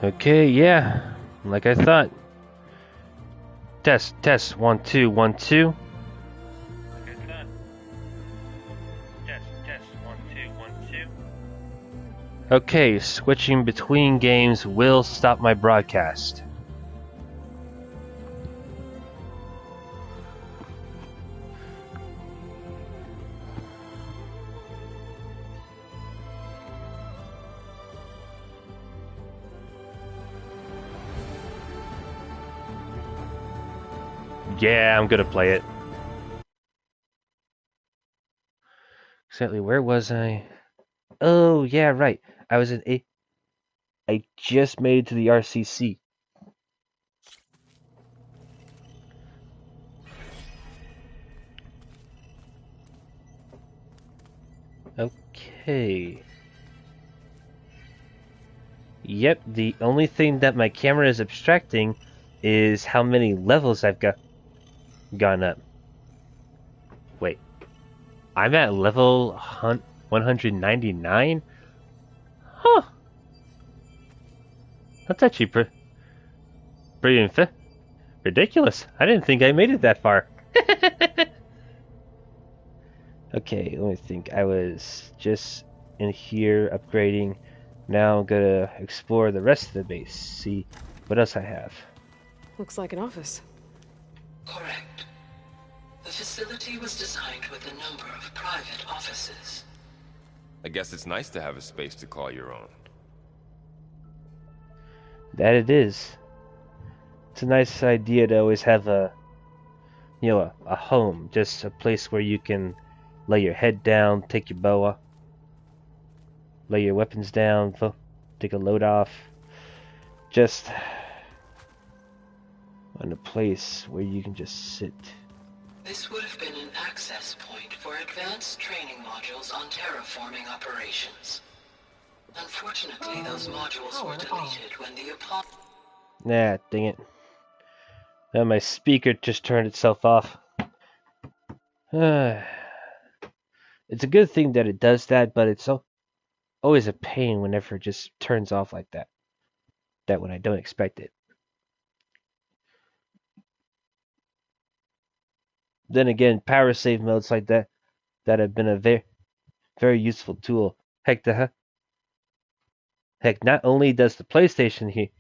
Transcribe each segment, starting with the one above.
Okay, yeah, like I thought. Test, 1 2 1 2. Like I thought. Test, 1 2 1 2. Okay, switching between games will stop my broadcast. Yeah, I'm gonna play it. Exactly, where was I? Oh, yeah, right. I was in A. I just made it to the RCC. Okay. Yep, the only thing that my camera is abstracting is how many levels I've gone up. Wait, I'm at level 199? Huh, that's actually pretty ridiculous. I didn't think I made it that far. Okay, let me think. I was just in here upgrading. Now I'm gonna explore the rest of the base, see what else I have. Looks like an office. Correct. The facility was designed with a number of private offices. I guess it's nice to have a space to call your own. That it is. It's a nice idea to always have a home, just a place where you can lay your head down, take your boa, lay your weapons down, take a load off. Just on a place where you can just sit. This would have been an access point for advanced training modules on terraforming operations. Unfortunately, those modules were deleted when the Apollo... Nah, dang it. Now my speaker just turned itself off. It's a good thing that it does that, but it's always a pain whenever it just turns off like that. That when I don't expect it. Then again, power save modes like that have been a very useful tool. Heck, not only does the PlayStation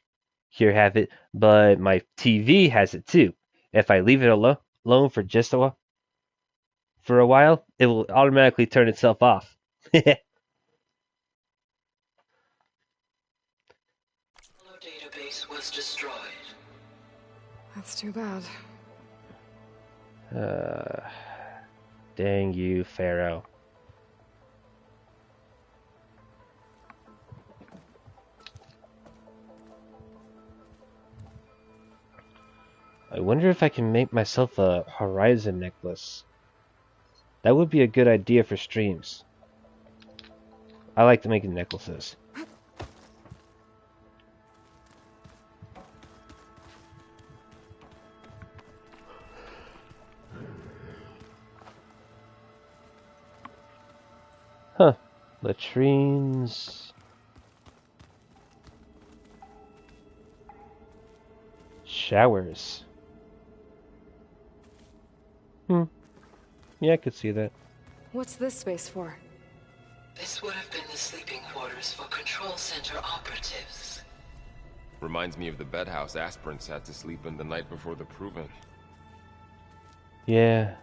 here have it, but my TV has it too. If I leave it alone for just a while, it will automatically turn itself off. database was destroyed. That's too bad. Dang you, Pharaoh. I wonder if I can make myself a Horizon necklace. That would be a good idea for streams. I like to make necklaces. Huh. Latrines. Showers. Yeah, I could see that. What's this space for? This would have been the sleeping quarters for Control Center operatives. Reminds me of the bedhouse aspirants had to sleep in the night before the Proving. Yeah.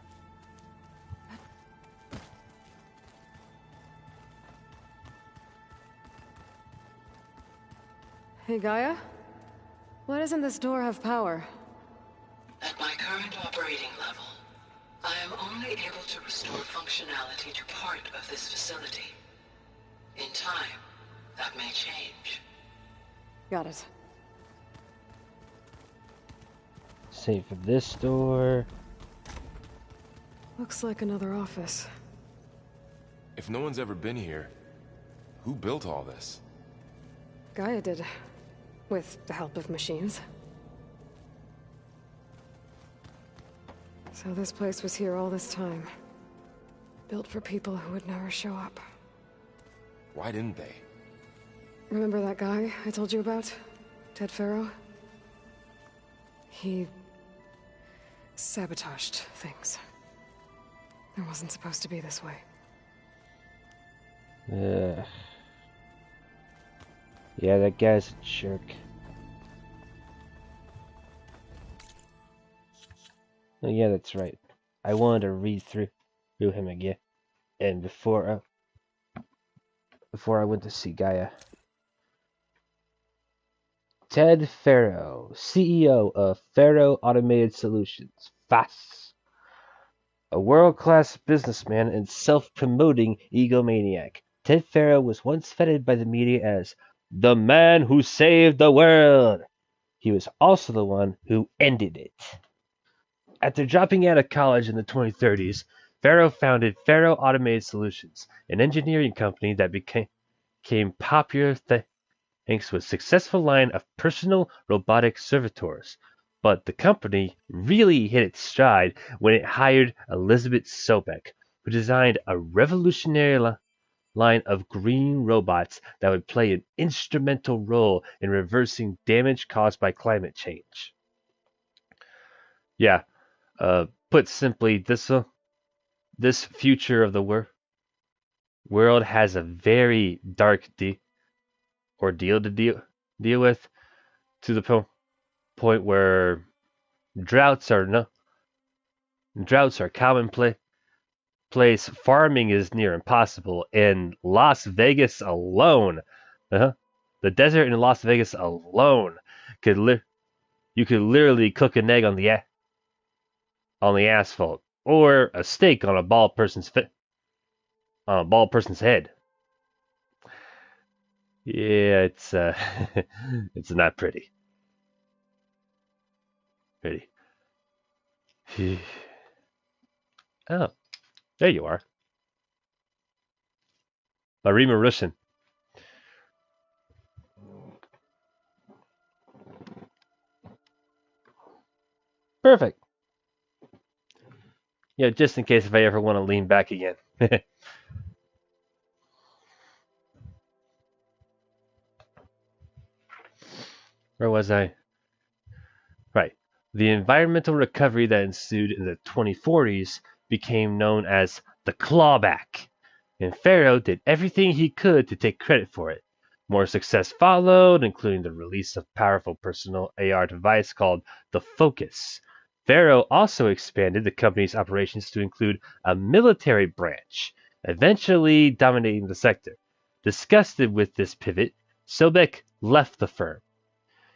Hey, Gaia? Why doesn't this door have power? At my current operating level, I am only able to restore functionality to part of this facility. In time, that may change. Got it. Save for this door. Looks like another office. If no one's ever been here, who built all this? Gaia did. With the help of machines. So this place was here all this time. Built for people who would never show up. Why didn't they? Remember that guy I told you about? Ted Faro? He sabotaged things. It wasn't supposed to be this way. Yeah, that guy's a jerk. Oh, yeah, that's right. I wanted to read through him again, and before I went to see Gaia. Ted Faro, CEO of Faro Automated Solutions, FAS. A world-class businessman and self-promoting egomaniac, Ted Faro was once feted by the media as the man who saved the world. He was also the one who ended it. After dropping out of college in the 2030s, Faro founded Faro Automated Solutions, an engineering company that became popular thanks to a successful line of personal robotic servitors. But the company really hit its stride when it hired Elizabeth Sobek, who designed a revolutionary line of green robots that would play an instrumental role in reversing damage caused by climate change. Yeah, put simply, this future of the world has a very dark ordeal to deal with, to the point where droughts are commonplace. Farming is near impossible. In Las Vegas alone, the desert in Las Vegas alone you could literally cook an egg on the asphalt, or a steak on a bald person's head. Yeah, it's it's not pretty. Pretty. Oh, there you are. Marima Rushin. Perfect. Yeah, just in case if I ever want to lean back again. Where was I? Right. The environmental recovery that ensued in the 2040s became known as the clawback, and Faro did everything he could to take credit for it. More success followed, including the release of a powerful personal AR device called the Focus. Faro also expanded the company's operations to include a military branch, eventually dominating the sector. Disgusted with this pivot, Sobek left the firm.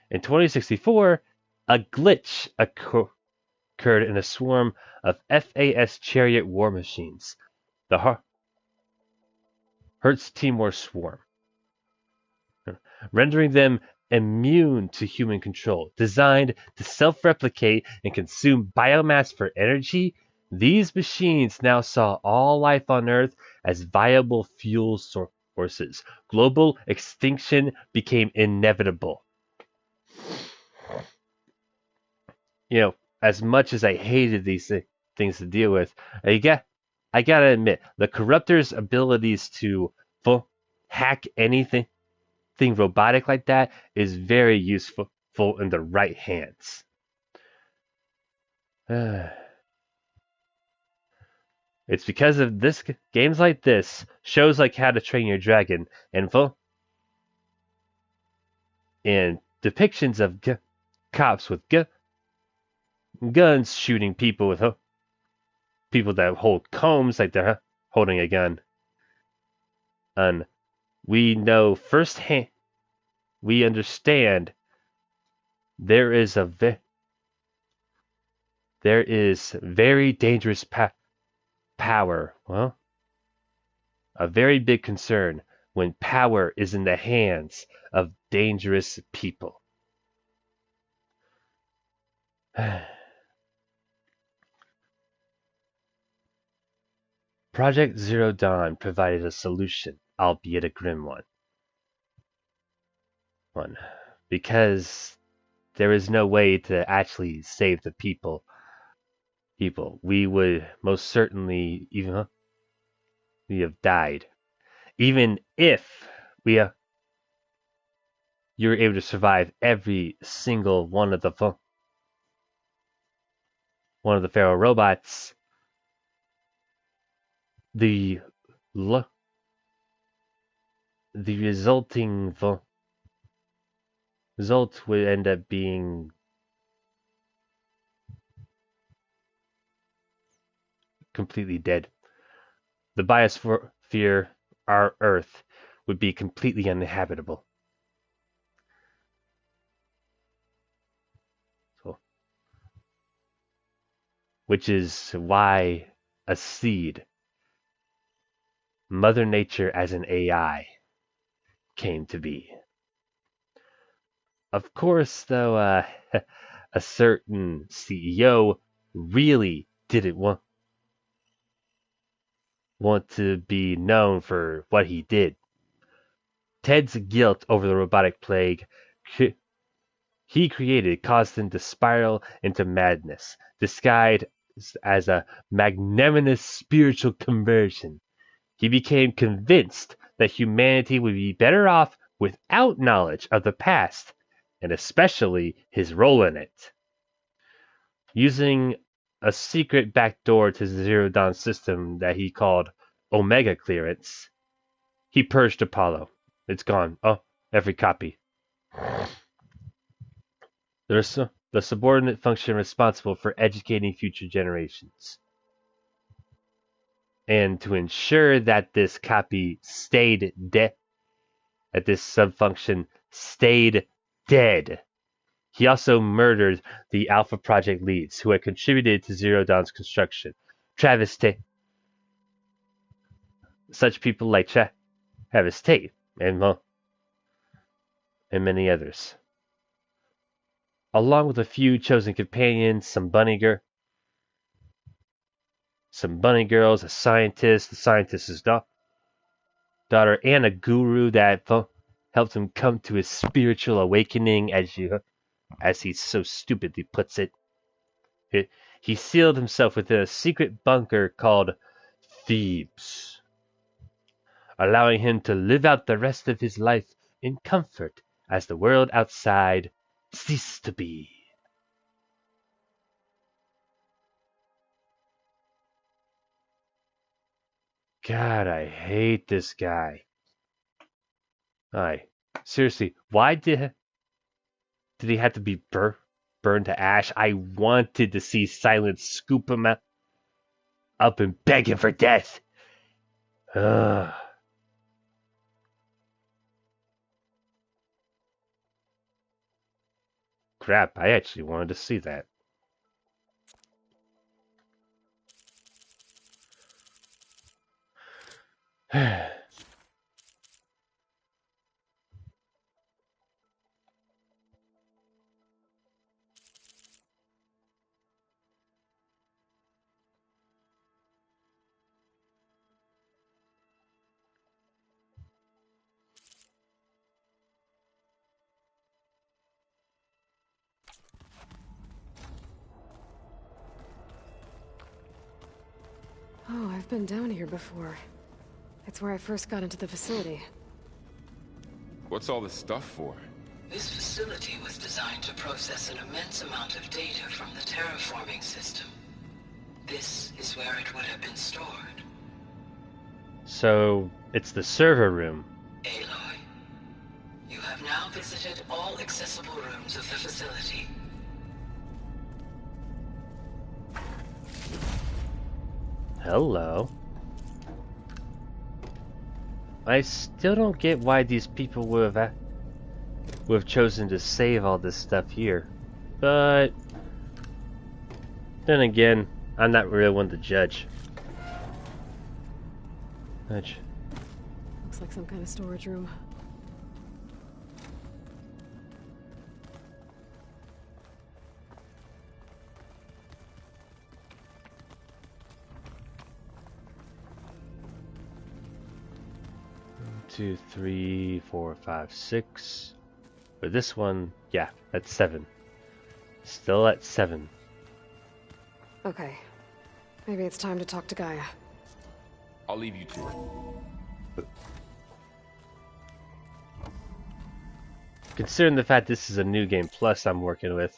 In 2064, a glitch occurred in a swarm of FAS Chariot war machines, the Hertz Timor swarm, rendering them immune to human control. Designed to self-replicate and consume biomass for energy, these machines now saw all life on Earth as viable fuel sources. Global extinction became inevitable. As much as I hated these things to deal with, I gotta admit, the corruptor's abilities to hack anything robotic like that is very useful in the right hands. It's because of games like this, shows like How to Train Your Dragon, and depictions of cops with guns shooting people with people that hold combs like they're holding a gun. And we know firsthand, we understand there is very dangerous power. Well, a very big concern when power is in the hands of dangerous people. Project Zero Dawn provided a solution, albeit a grim one. Because there is no way to actually save the people. We would most certainly we have died. Even if we you were able to survive every single one of the Pharaoh robots. The resulting result would end up being completely dead. The biosphere, our Earth, would be completely uninhabitable. So, which is why a seed, Mother Nature as an AI, came to be. Of course, though, a certain CEO really didn't want to be known for what he did. Ted's guilt over the robotic plague he created caused him to spiral into madness, disguised as a magnanimous spiritual conversion. He became convinced that humanity would be better off without knowledge of the past, and especially his role in it. Using a secret backdoor to the Zero Dawn system that he called Omega Clearance, he purged Apollo. It's gone. Oh, every copy. The subordinate function responsible for educating future generations. And to ensure that this copy stayed dead, that this subfunction stayed dead, he also murdered the Alpha Project leads who had contributed to Zero Dawn's construction. Travis Tate. Such people like Travis Tate and many others. Along with a few chosen companions, some bunny girls, a scientist, the scientist's daughter, and a guru that helped him come to his spiritual awakening, as he so stupidly puts it. He sealed himself within a secret bunker called Thebes, allowing him to live out the rest of his life in comfort as the world outside ceased to be. God, I hate this guy. Seriously, why did he have to be burned to ash? I wanted to see Silence scoop him up and beg him for death. Ugh. Crap, I actually wanted to see that. Oh, I've been down here before. It's where I first got into the facility. What's all this stuff for? This facility was designed to process an immense amount of data from the terraforming system. This is where it would have been stored. So, it's the server room. Aloy, you have now visited all accessible rooms of the facility. Hello. I still don't get why these people would have chosen to save all this stuff here. But then again, I'm not really one to judge. Looks like some kind of storage room. Two, 3, 4, 5, 6. But this one, yeah, that's 7. Still at 7. Okay. Maybe it's time to talk to Gaia. I'll leave you to it. Considering the fact this is a new game plus I'm working with.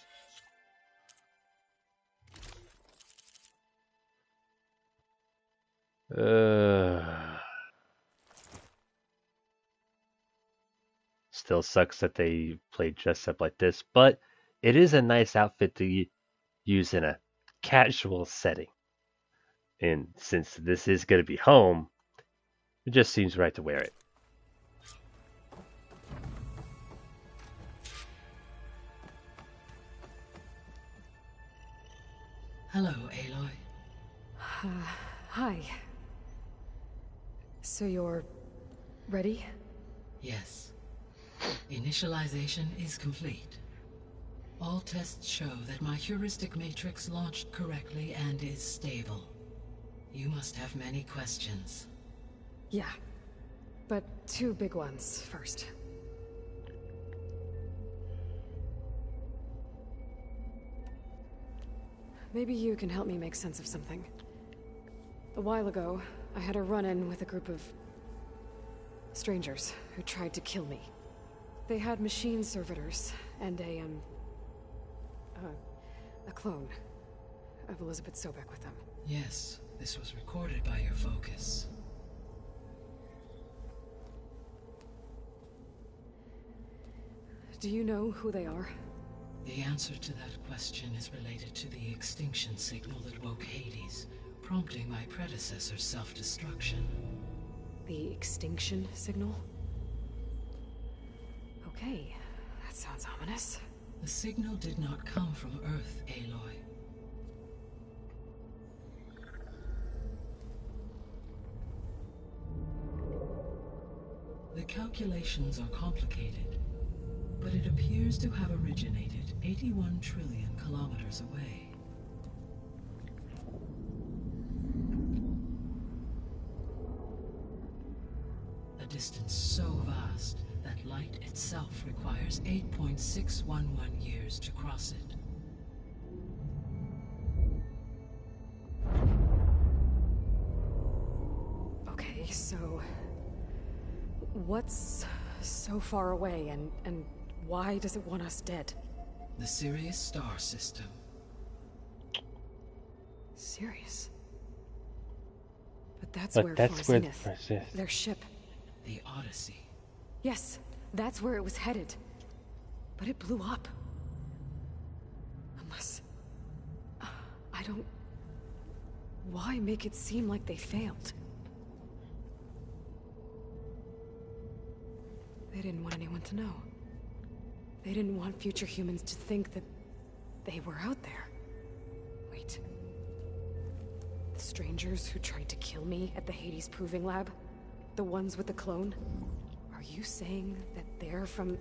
Still sucks that they play dressed up like this, but it is a nice outfit to use in a casual setting. And since this is going to be home, it just seems right to wear it. Hello, Aloy. Hi. So you're ready? Yes. Initialization is complete. All tests show that my heuristic matrix launched correctly and is stable. You must have many questions. Yeah. But 2 big ones first. Maybe you can help me make sense of something. A while ago, I had a run-in with a group of strangers who tried to kill me. They had machine servitors and a clone of Elizabeth Sobek with them. Yes, this was recorded by your focus. Do you know who they are? The answer to that question is related to the extinction signal that woke Hades, prompting my predecessor's self-destruction. The extinction signal? Okay, that sounds ominous. The signal did not come from Earth, Aloy. The calculations are complicated, but it appears to have originated 81 trillion kilometers away. A distance so vast that light itself requires 8.611 years to cross it. Okay, so what's so far away and why does it want us dead? The Sirius star system. Sirius? But that's But where that's where Zenith, their ship. The Odyssey. Yes, that's where it was headed. But it blew up. Unless... I don't... Why make it seem like they failed? They didn't want anyone to know. They didn't want future humans to think that they were out there. Wait. The strangers who tried to kill me at the Hades Proving Lab? The ones with the clone? Are you saying that they're from...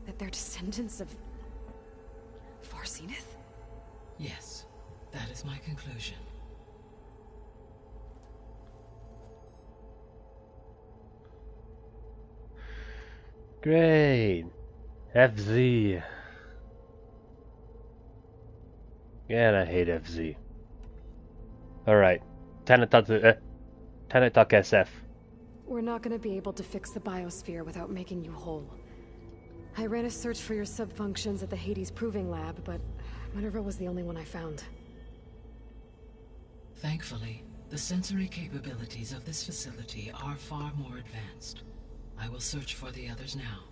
that they're descendants of... Far Zenith? Yes, that is my conclusion. Great. FZ. And I hate FZ. Alright. Time to talk SF. We're not gonna be able to fix the biosphere without making you whole. I ran a search for your subfunctions at the Hades Proving Lab, but Minerva was the only one I found. Thankfully, the sensory capabilities of this facility are far more advanced. I will search for the others now.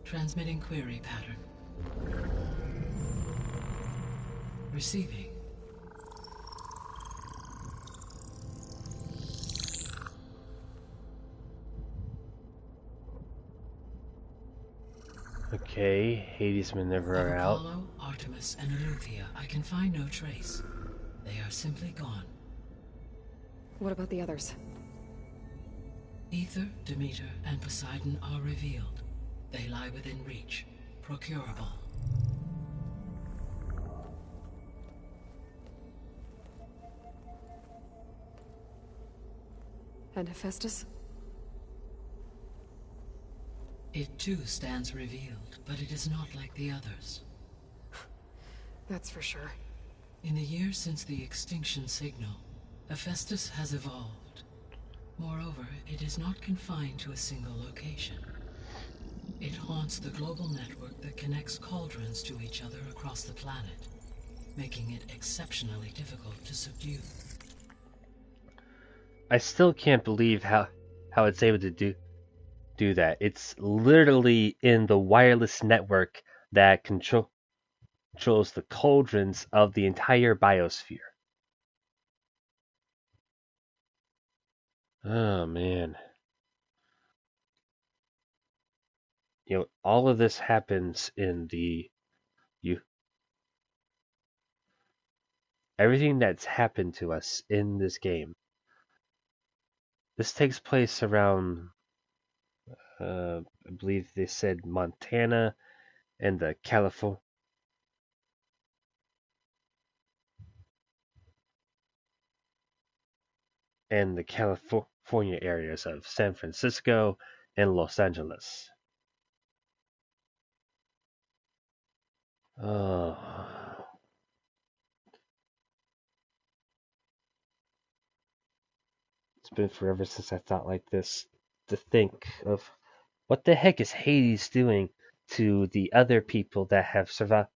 Transmitting query pattern. Receiving. Okay, Hades Minerva Of are out. Apollo, Artemis, and Eleuthia, I can find no trace. They are simply gone. What about the others? Ether, Demeter, and Poseidon are revealed. They lie within reach, procurable. And Hephaestus? It too stands revealed, but it is not like the others. That's for sure. In the years since the extinction signal, Hephaestus has evolved. Moreover, it is not confined to a single location. It haunts the global network that connects cauldrons to each other across the planet, making it exceptionally difficult to subdue. I still can't believe how it's able to do that. It's literally in the wireless network that controls the cauldrons of the entire biosphere. Oh man. All of this happens in you everything that's happened to us in this game. This takes place around I believe they said Montana and the California areas of San Francisco and Los Angeles. Oh, it's been forever since I thought like this. To think of what the heck is Hades doing to the other people that have survived,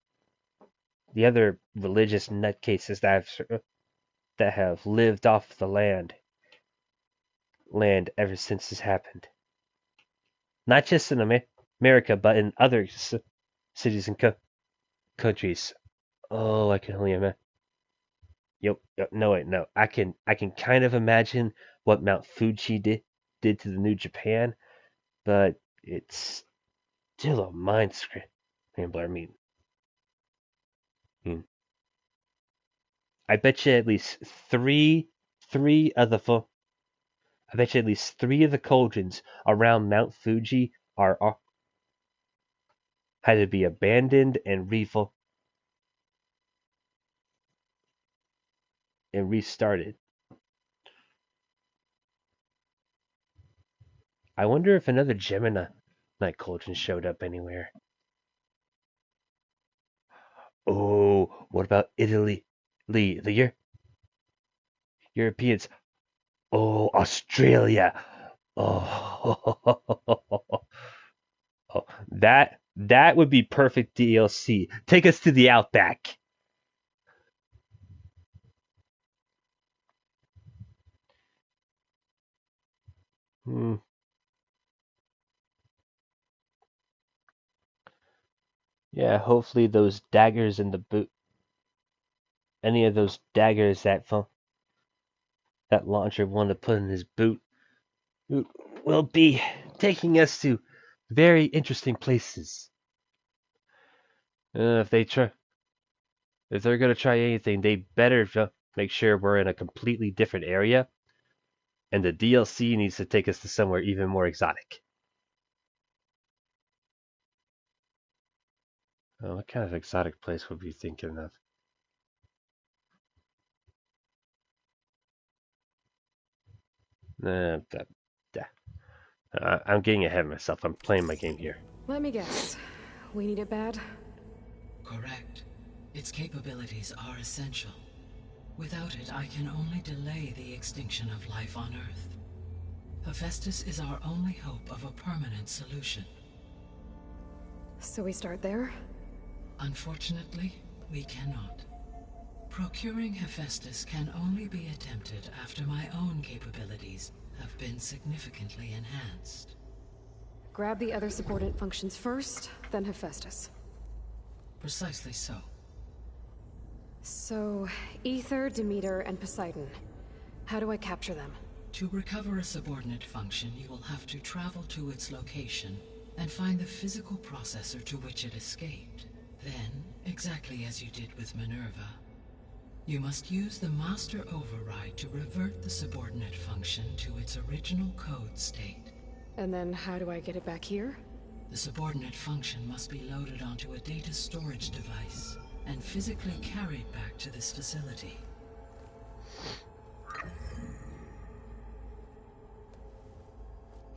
the other religious nutcases that have lived off the land ever since this happened. Not just in America, but in other cities and countries. Oh, I can only imagine. Yep. No, wait, no. I can kind of imagine what Mount Fuji did to the New Japan, but it's still a mind scrambler. I mean, I bet you at least three of the I bet you at least three of the cauldrons around Mount Fuji are had to be abandoned and restarted. I wonder if another Gemini night cauldron showed up anywhere. Oh, what about Italy? The Europeans. Oh, Australia. Oh, oh, that would be perfect DLC. Take us to the outback. Hmm. Yeah, hopefully those daggers in the boot, any of those daggers that launcher wanted to put in his boot, will be taking us to very interesting places. If they're gonna try anything, they better make sure we're in a completely different area, and the DLC needs to take us to somewhere even more exotic. What kind of exotic place would we be thinking of? I'm getting ahead of myself. I'm playing my game here. Let me guess. We need it bad? Correct. Its capabilities are essential. Without it, I can only delay the extinction of life on Earth. Hephaestus is our only hope of a permanent solution. So we start there? Unfortunately, we cannot. Procuring Hephaestus can only be attempted after my own capabilities have been significantly enhanced. Grab the other subordinate functions first, then Hephaestus. Precisely so. So, Ether, Demeter, and Poseidon. How do I capture them? To recover a subordinate function, you will have to travel to its location and find the physical processor to which it escaped. Then, exactly as you did with Minerva, you must use the master override to revert the subordinate function to its original code state. And then how do I get it back here? The subordinate function must be loaded onto a data storage device and physically carried back to this facility.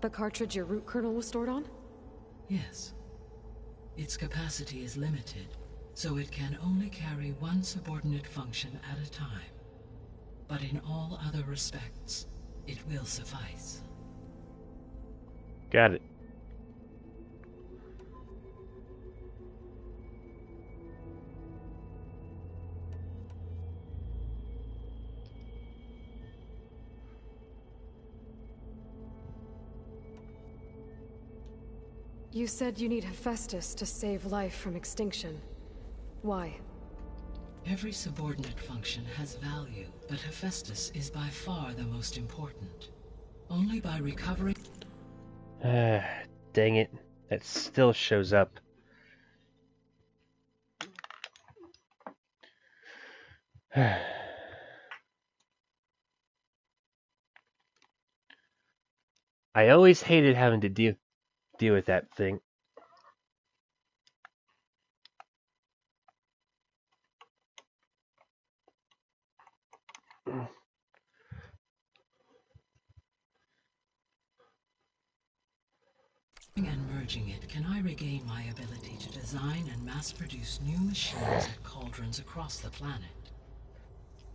The cartridge your root kernel was stored on? Yes. Its capacity is limited, so it can only carry one subordinate function at a time. But in all other respects, it will suffice. Got it. You said you need Hephaestus to save life from extinction. Why? Every subordinate function has value, but Hephaestus is by far the most important. Only by recovering... Dang it. That still shows up. I always hated having to deal with that thing. and merging it, can I regain my ability to design and mass-produce new machines at cauldrons across the planet.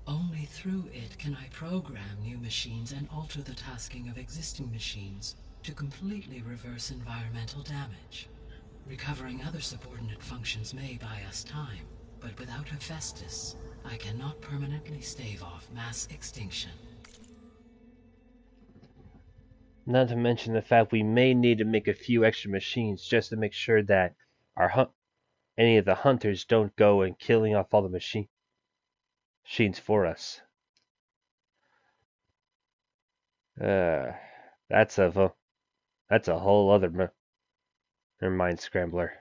Only through it can I program new machines and alter the tasking of existing machines to completely reverse environmental damage. Recovering other subordinate functions may buy us time, but without Hephaestus, I cannot permanently stave off mass extinction. Not to mention the fact we may need to make a few extra machines just to make sure that any of the hunters don't go and killing off all the machines for us. That's a whole other mind scrambler.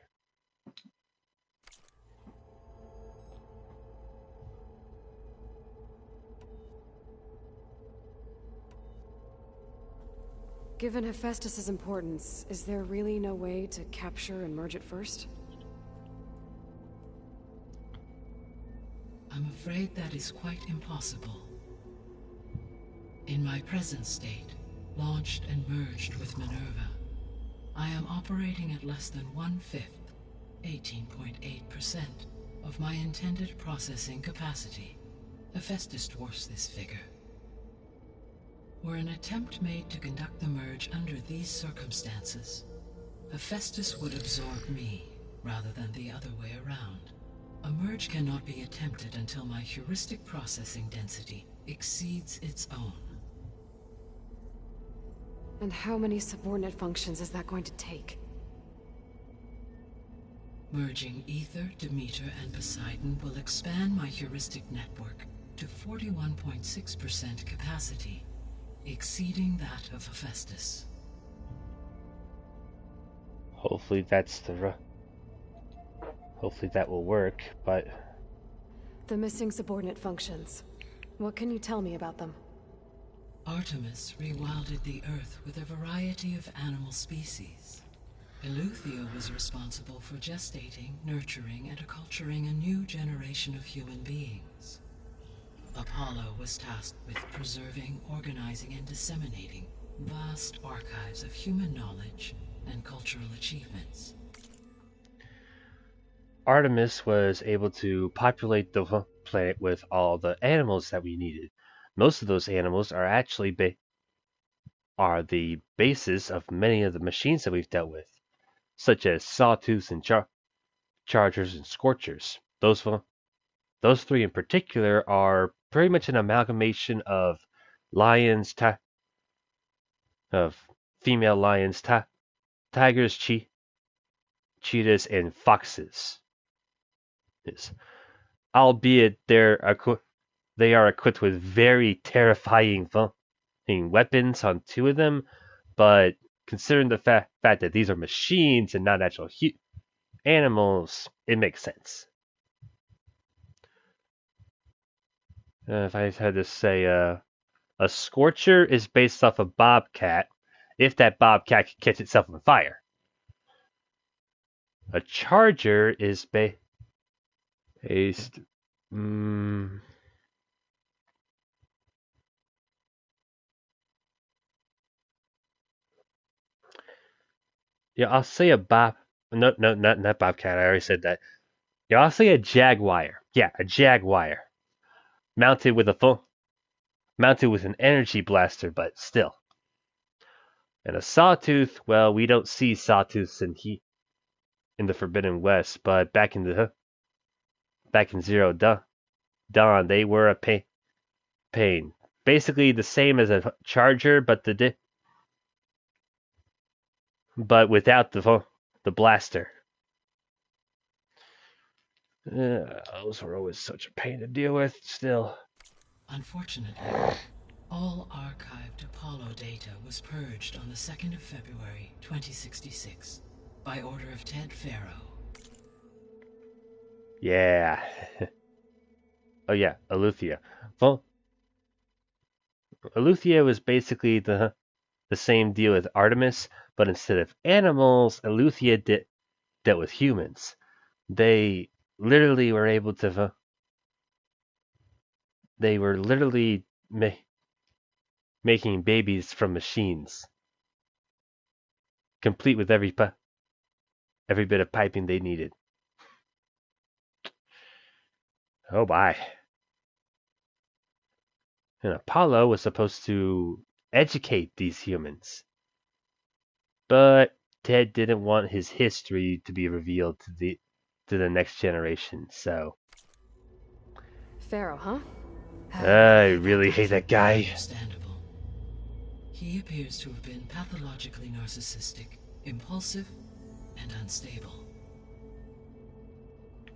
Given Hephaestus's importance, is there really no way to capture and merge it first? I'm afraid that is quite impossible. In my present state, launched and merged with Minerva, I am operating at less than 1/5, 18.8%, of my intended processing capacity. Hephaestus dwarfs this figure. Were an attempt made to conduct the merge under these circumstances, Hephaestus would absorb me, rather than the other way around. A merge cannot be attempted until my heuristic processing density exceeds its own. And how many subordinate functions is that going to take? Merging Ether, Demeter, and Poseidon will expand my heuristic network to 41.6% capacity, exceeding that of Hephaestus. Hopefully that will work, but... The missing subordinate functions. What can you tell me about them? Artemis rewilded the Earth with a variety of animal species. Eleuthia was responsible for gestating, nurturing, and acculturating a new generation of human beings. Apollo was tasked with preserving, organizing, and disseminating vast archives of human knowledge and cultural achievements. Artemis was able to populate the planet with all the animals that we needed. Most of those animals are actually the basis of many of the machines that we've dealt with, such as sawtooths and chargers and scorchers. Those three in particular are pretty much an amalgamation of lions, of female lions, tigers, cheetahs, and foxes. Yes. Albeit they are equipped with very terrifying weapons on two of them, but considering the fact that these are machines and not actual animals, it makes sense. If I had to say, a scorcher is based off a bobcat, if that bobcat can catch itself on fire. A charger is based... Yeah, I'll say a No, not bobcat. I already said that. Yeah, I'll say a jaguar. Yeah, a jaguar, mounted with an energy blaster, but still. And a sawtooth. Well, we don't see sawtooths in the Forbidden West, but back in Zero Dawn, they were a pain. Basically the same as a charger, but without the the blaster. Those were always such a pain to deal with. Still, Unfortunately, all archived Apollo data was purged on the 2nd of February, 2066, by order of Ted Faro. yeah. Oh yeah, Eleuthia. Well, Eleuthia was basically the same deal with Artemis, but instead of animals, Eleuthia dealt with humans. They literally were able to. They were literally making babies from machines, complete with every bit of piping they needed. Oh my. And Apollo was supposed to educate these humans. But Ted didn't want his history to be revealed to the next generation, so Pharaoh, huh? I really hate that guy. Understandable. He appears to have been pathologically narcissistic, impulsive, and unstable.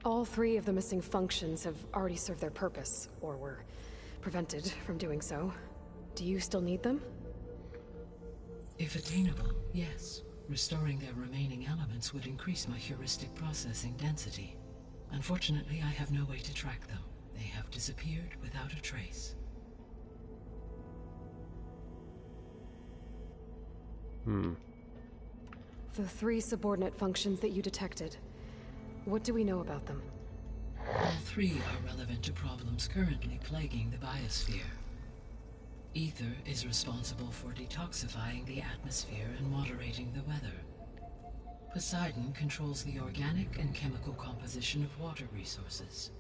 All 3 of the missing functions have already served their purpose, or were prevented from doing so. Do you still need them? If attainable, yes. Restoring their remaining elements would increase my heuristic processing density. Unfortunately, I have no way to track them. They have disappeared without a trace. The 3 subordinate functions that you detected. What do we know about them? All 3 are relevant to problems currently plaguing the biosphere. Ether is responsible for detoxifying the atmosphere and moderating the weather. Poseidon controls the organic and chemical composition of water resources.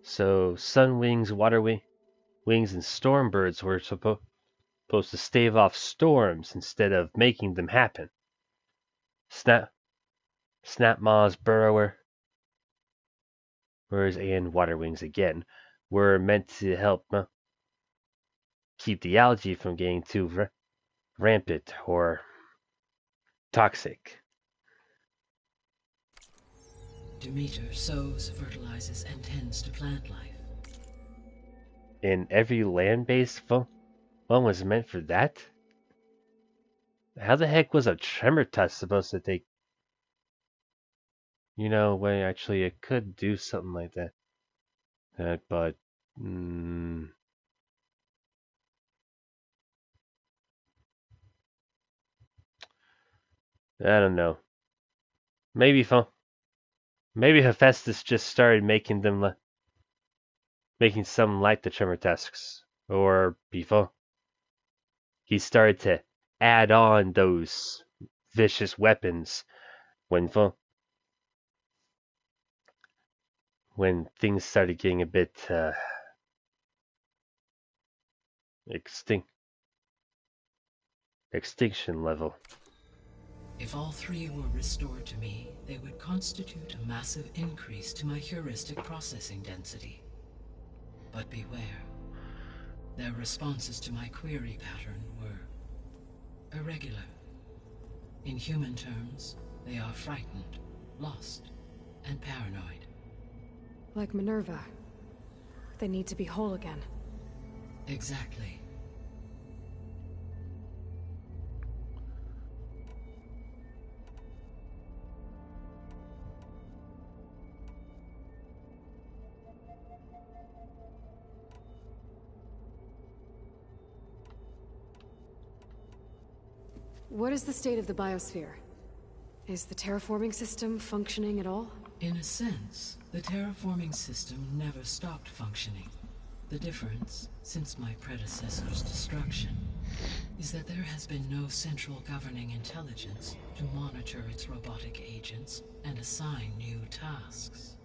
So sun wings, water wings, and storm birds were supposed to stave off storms instead of making them happen. Snapmaws, burrowers, and water wings again were meant to help keep the algae from getting too rampant or toxic. Demeter sows, fertilizes, and tends to plant life. And every land-based one was meant for that? How the heck was a tremor test supposed to take? When actually it could do something like that. But I don't know. Maybe Hephaestus just started making some like the tremor tasks, or before he started to add on those vicious weapons when things started getting a bit extinction level. If all 3 were restored to me, they would constitute a massive increase to my heuristic processing density. But beware. Their responses to my query pattern were irregular. In human terms, they are frightened, lost, and paranoid. Like Minerva. They need to be whole again. Exactly. What is the state of the biosphere? Is the terraforming system functioning at all? In a sense, the terraforming system never stopped functioning. The difference, since my predecessor's destruction, is that there has been no central governing intelligence to monitor its robotic agents and assign new tasks.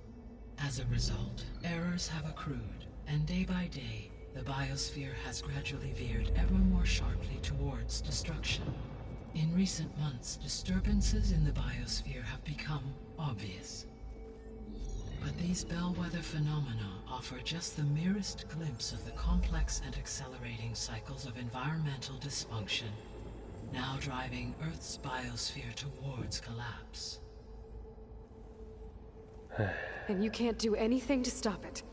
As a result, errors have accrued, and day by day, the biosphere has gradually veered ever more sharply towards destruction. In recent months, disturbances in the biosphere have become obvious. But these bellwether phenomena offer just the merest glimpse of the complex and accelerating cycles of environmental dysfunction now driving Earth's biosphere towards collapse. And you can't do anything to stop it.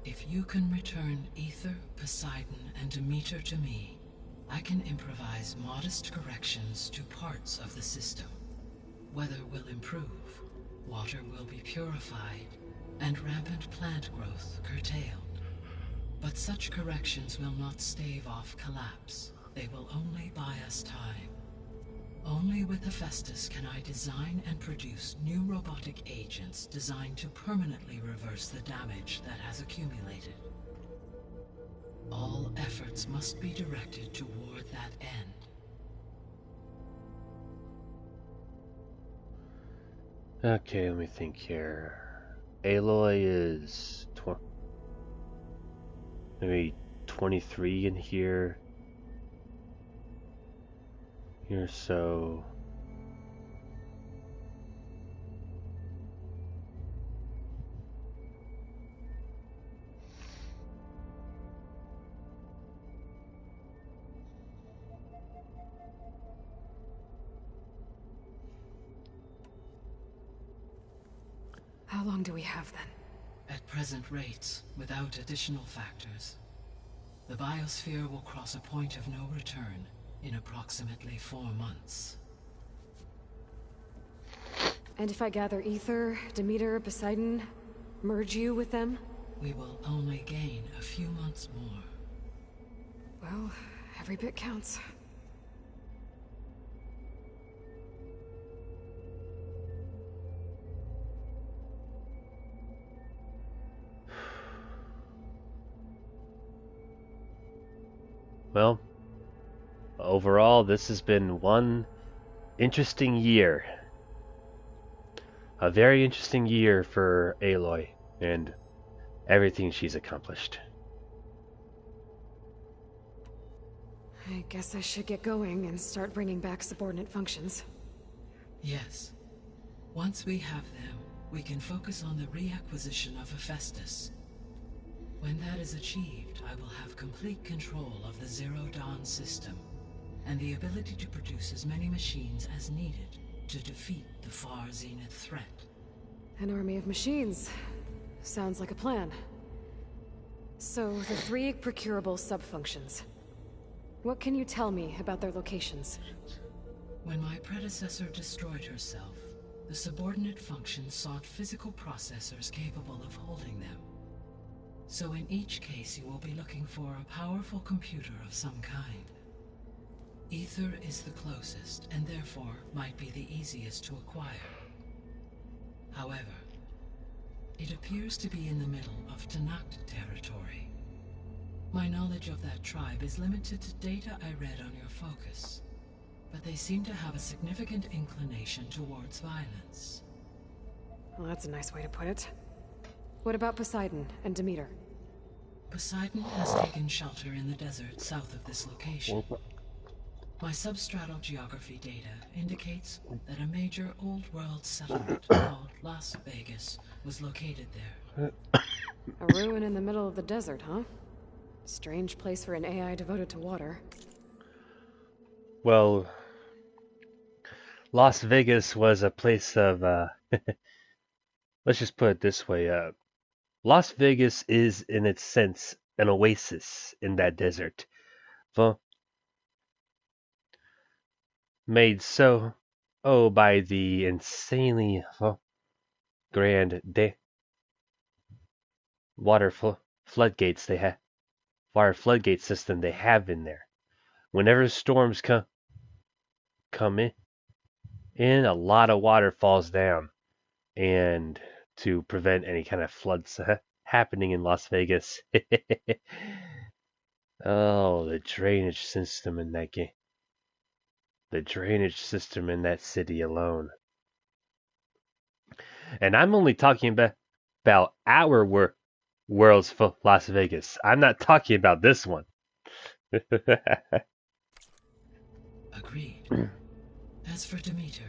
If you can return Ether, Poseidon, and Demeter to me, I can improvise modest corrections to parts of the system. Weather will improve, water will be purified, and rampant plant growth curtailed. But such corrections will not stave off collapse. They will only buy us time. Only with Hephaestus can I design and produce new robotic agents designed to permanently reverse the damage that has accumulated. All efforts must be directed toward that end. Okay, let me think here. Aloy is maybe 23 in here. Here, so How long do we have then? At present rates, without additional factors, the biosphere will cross a point of no return in approximately 4 months. And if I gather Ether, Demeter, Poseidon, merge you with them? We will only gain a few months more. Well, every bit counts. well, overall, this has been one interesting year. A very interesting year for Aloy and everything she's accomplished. I guess I should get going and start bringing back subordinate functions. Yes. Once we have them, we can focus on the reacquisition of Hephaestus. When that is achieved, I will have complete control of the Zero Dawn system, and the ability to produce as many machines as needed to defeat the far zenith threat. An army of machines. Sounds like a plan. So, the 3 procurable sub-functions. What can you tell me about their locations? When my predecessor destroyed herself, the subordinate functions sought physical processors capable of holding them. So in each case you will be looking for a powerful computer of some kind. Ether is the closest, and therefore might be the easiest to acquire. However, it appears to be in the middle of Tanakh territory. My knowledge of that tribe is limited to data I read on your focus, but they seem to have a significant inclination towards violence. Well, that's a nice way to put it. What about Poseidon and Demeter? Poseidon has taken shelter in the desert south of this location. My substratal geography data indicates that a major old world settlement called Las Vegas was located there. A ruin in the middle of the desert, huh? Strange place for an AI devoted to water. Well, Las Vegas was a place of, let's just put it this way, Las Vegas is, in its sense, an oasis in that desert. Well, made so, by the insanely grand water floodgates they have, water floodgate system they have in there. Whenever storms come in, a lot of water falls down, and to prevent any kind of floods happening in Las Vegas. Oh, the drainage system in that game. The drainage system in that city alone. And I'm only talking about our world's Las Vegas. I'm not talking about this one. Agreed. As for Demeter,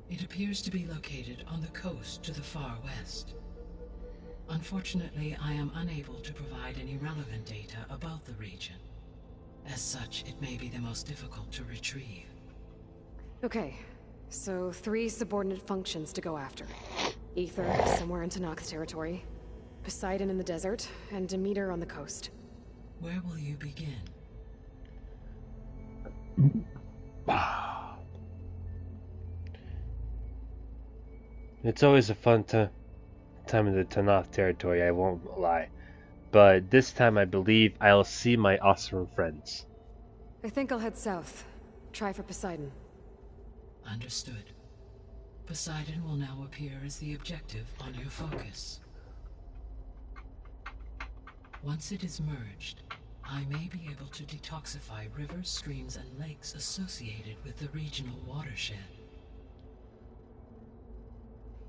it appears to be located on the coast to the far west. Unfortunately, I am unable to provide any relevant data about the region. As such, it may be the most difficult to retrieve. Okay, so 3 subordinate functions to go after. Ether, somewhere in Tanak's territory. Poseidon in the desert, and Demeter on the coast. Where will you begin? It's always a fun time in the Tanakh territory, I won't lie. But this time I believe I'll see my awesome friends. I think I'll head south. Try for Poseidon. Understood. Poseidon will now appear as the objective on your focus. Once it is merged, I may be able to detoxify rivers, streams, and lakes associated with the regional watershed.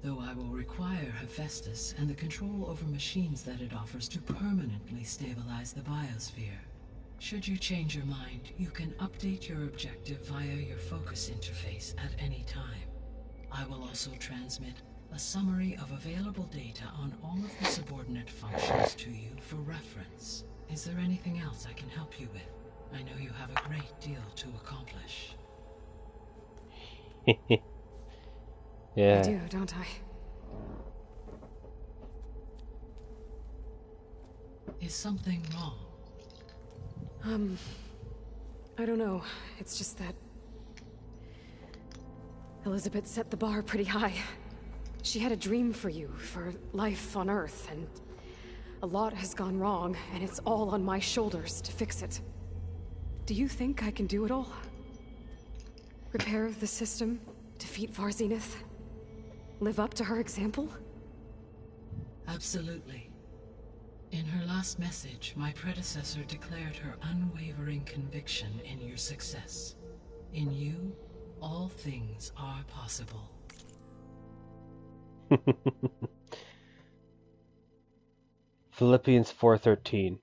Though I will require Hephaestus and the control over machines that it offers to permanently stabilize the biosphere. Should you change your mind, you can update your objective via your focus interface at any time. I will also transmit a summary of available data on all of the subordinate functions to you for reference. Is there anything else I can help you with? I know you have a great deal to accomplish. Yeah. I do, don't I? Is something wrong? I don't know. It's just that Elizabeth set the bar pretty high. She had a dream for you, for life on Earth, and a lot has gone wrong, and it's all on my shoulders to fix it. Do you think I can do it all? Repair the system, defeat Varzenith, live up to her example? Absolutely. In her last message, my predecessor declared her unwavering conviction in your success. In you, all things are possible. Philippians 4:13.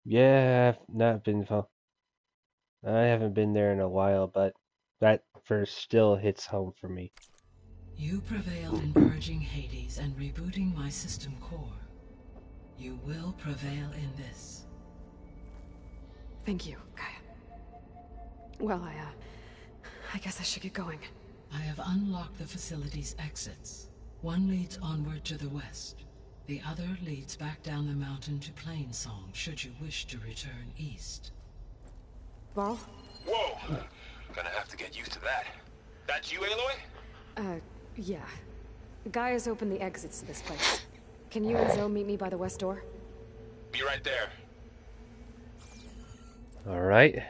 Yeah, I've not been. I haven't been there in a while, but that verse still hits home for me. You prevailed in purging Hades and rebooting my system core. You will prevail in this. Thank you, Gaia. Well, I guess I should get going. I have unlocked the facility's exits. One leads onward to the west. The other leads back down the mountain to Plainsong, should you wish to return east. Varl? Whoa! Gonna have to get used to that. That's you, Aloy? Yeah. Gaia's opened the exits to this place. Can you and Zoe meet me by the west door? Be right there. Alright.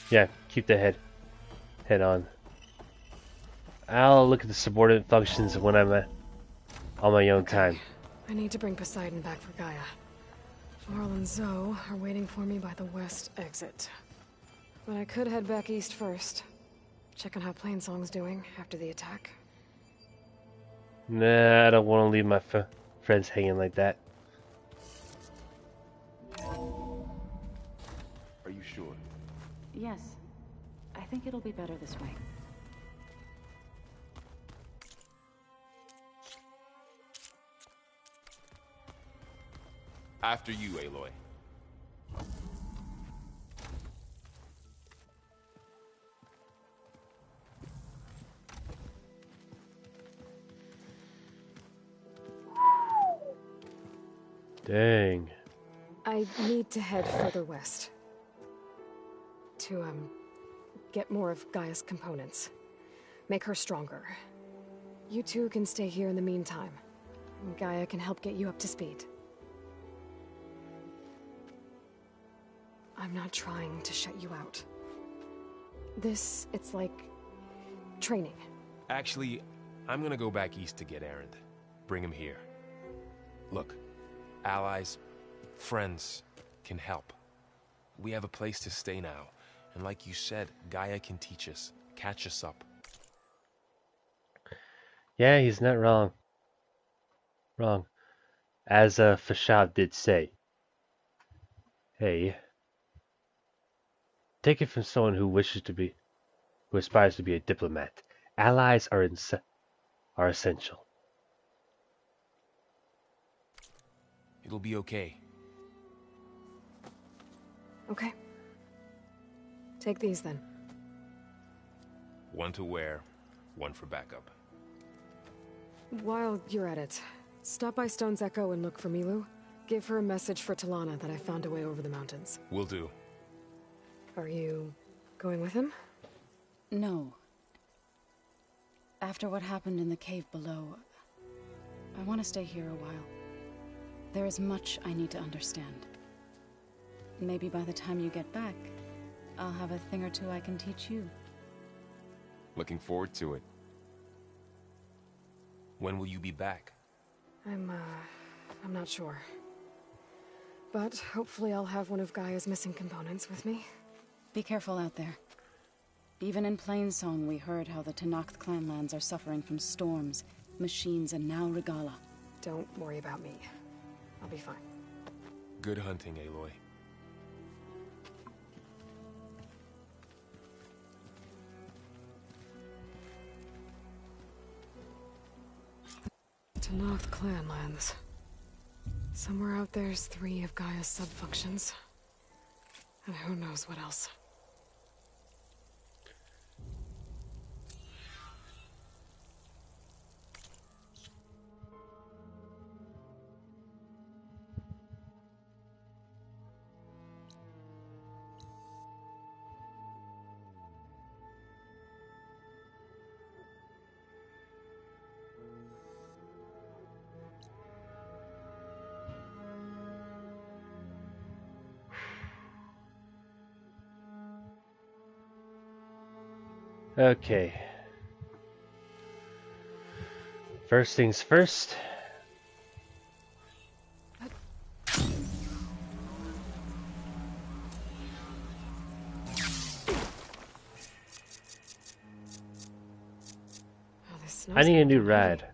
Yeah, keep the head on. I'll look at the subordinate functions when I'm on my own time. I need to bring Poseidon back for Gaia. Varl and Zoe are waiting for me by the west exit. But I could head back east first. Check on how Plainsong's doing after the attack. Nah, I don't want to leave my friends hanging like that. Are you sure? Yes. I think it'll be better this way. After you, Aloy. Dang. I need to head further west. To, get more of Gaia's components. Make her stronger. You two can stay here in the meantime. Gaia can help get you up to speed. I'm not trying to shut you out. It's like training. Actually, I'm gonna go back east to get Erend. Bring him here. Look, allies, friends can help. We have a place to stay now. And like you said, Gaia can teach us, catch us up. Yeah, he's not wrong. As Fashav did say. Hey, Take it from someone who aspires to be a diplomat. Allies are essential. It'll be okay. Okay. Take these then. One to wear, one for backup. While you're at it, stop by Stone's Echo and look for Milu. Give her a message for Talana that I found a way over the mountains. Will do. Are you going with him? No. After what happened in the cave below, I want to stay here a while. There is much I need to understand. Maybe by the time you get back, I'll have a thing or two I can teach you. Looking forward to it. When will you be back? I'm not sure. But hopefully I'll have one of Gaia's missing components with me. Be careful out there. Even in Plainsong, we heard how the Tenakth clanlands are suffering from storms, machines, and now Regala. Don't worry about me. I'll be fine. Good hunting, Aloy. Tenakth clanlands. Somewhere out there's 3 of Gaia's sub-functions. And who knows what else. Okay. First things first. I need a new ride.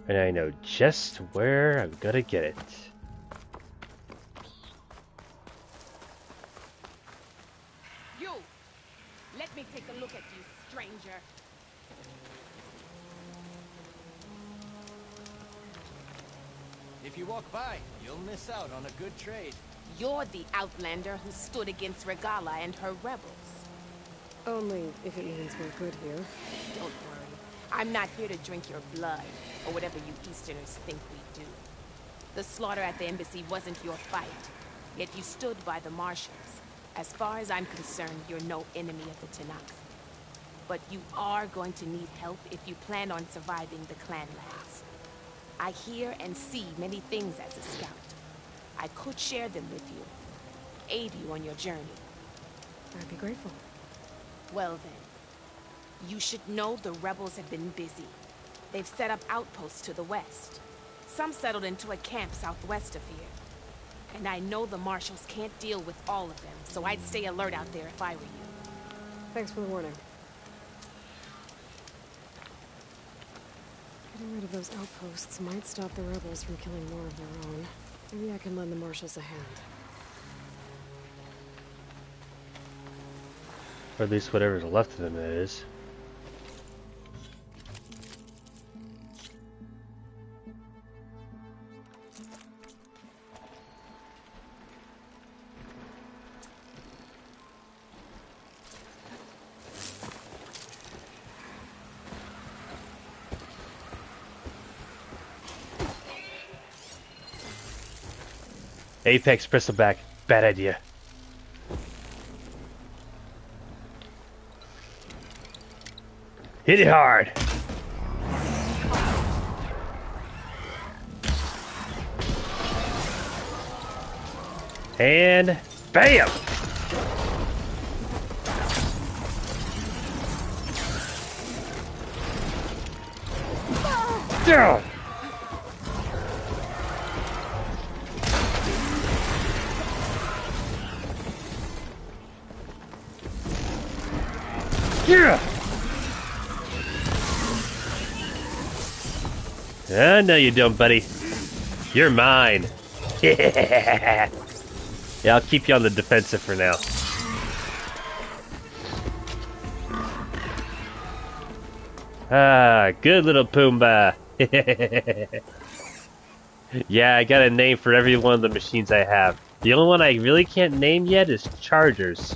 And I know just where I'm gonna get it. You! Let me take a look at you, stranger. If you walk by, you'll miss out on a good trade. You're the outlander who stood against Regala and her rebels. Only if it means we're good here. Don't worry. I'm not here to drink your blood, or whatever you Easterners think we do. The slaughter at the embassy wasn't your fight, yet you stood by the marshals. As far as I'm concerned, you're no enemy of the Tenakth. But you are going to need help if you plan on surviving the clanlands. I hear and see many things as a scout. I could share them with you, aid you on your journey. I'd be grateful. Well then, you should know the rebels have been busy. They've set up outposts to the west. Some settled into a camp southwest of here. And I know the marshals can't deal with all of them, so I'd stay alert out there if I were you. Thanks for the warning. Getting rid of those outposts might stop the rebels from killing more of their own. Maybe I can lend the marshals a hand. Or at least whatever's left of them, that is. Apex bristleback, bad idea. Hit it hard. And bam! Down! Yeah! No, you don't, buddy. You're mine. Yeah, I'll keep you on the defensive for now. Ah, good little Pumbaa. Yeah, I got a name for every one of the machines I have. The only one I really can't name yet is Chargers.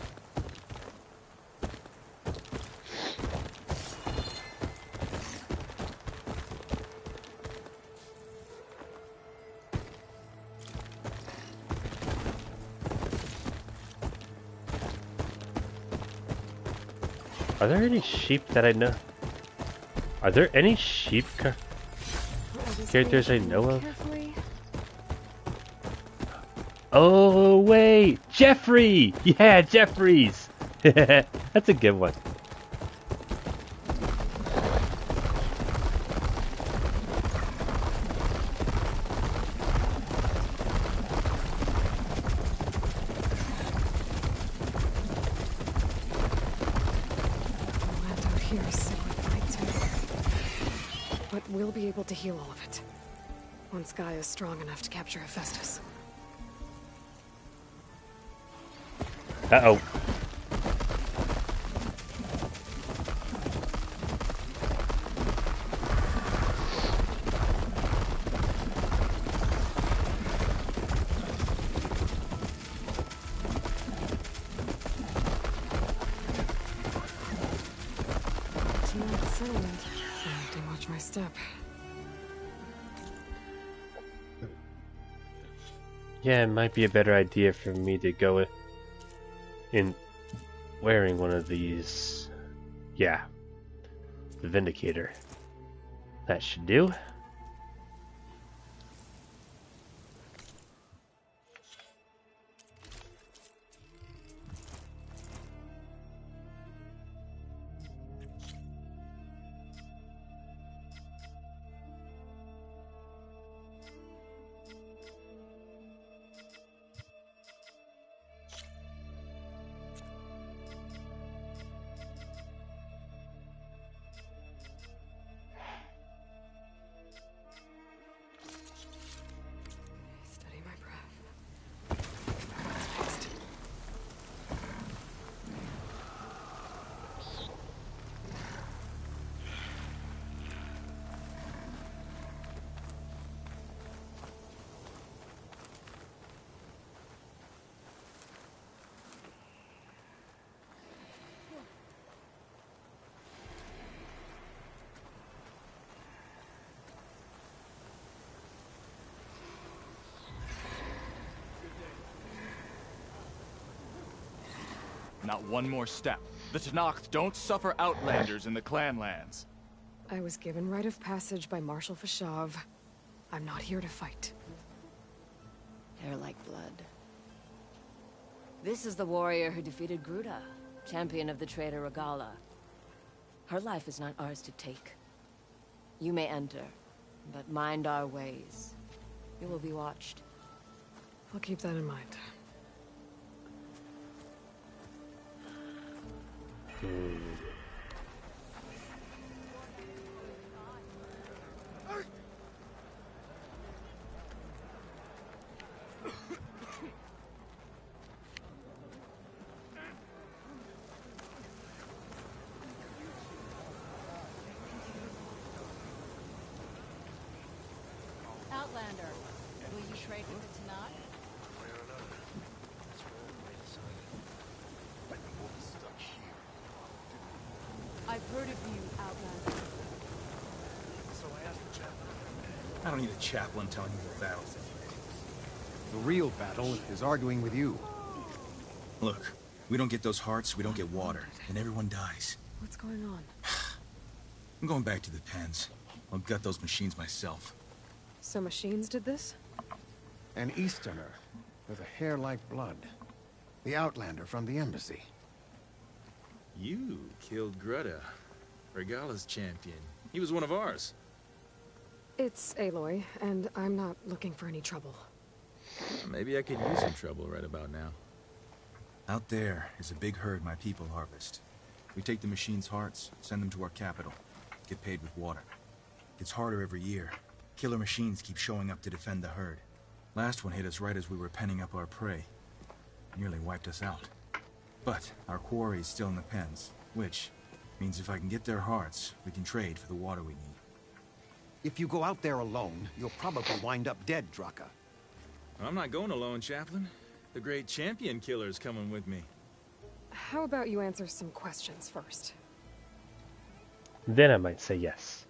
Are there any sheep that I know? Are there any sheep characters I know of? Oh, wait! Jeffrey! Yeah, Jeffries! That's a good one. Land out here is sick with night too. But we'll be able to heal all of it. Once Gaia is strong enough to capture Hephaestus. Uh-oh. Tonight's settlement. I have to watch my step. Yeah, it might be a better idea for me to go in wearing one of these. Yeah. The Vindicator. That should do. Steady my breath. Next. Not one more step. The Tenakth don't suffer outlanders in the clan lands. I was given rite of passage by Marshal Fashav. I'm not here to fight. Hair like blood. This is the warrior who defeated Gruta, champion of the traitor Regala. Her life is not ours to take. You may enter, but mind our ways. You will be watched. I'll keep that in mind. Outlander, will you trade with the Tenakth? I've heard of you, Outlander. So I asked the chaplain. I don't need a chaplain telling me the battle's. The real battle is arguing with you. Look, we don't get those hearts, we don't get water, and everyone dies. What's going on? I'm going back to the pens. I'll gut those machines myself. So machines did this? An Easterner with a hair like blood. The Outlander from the embassy. You killed Greta, Regala's champion. He was one of ours. It's Aloy, and I'm not looking for any trouble. Maybe I could use some trouble right about now. Out there is a big herd my people harvest. We take the machines' hearts, send them to our capital, get paid with water. It's harder every year. Killer machines keep showing up to defend the herd. Last one hit us right as we were penning up our prey. nearly wiped us out. But our quarry is still in the pens, which means if I can get their hearts, we can trade for the water we need. If you go out there alone, you'll probably wind up dead, Draka. I'm not going alone, Chaplain. The great champion killer's coming with me. How about you answer some questions first? Then I might say yes.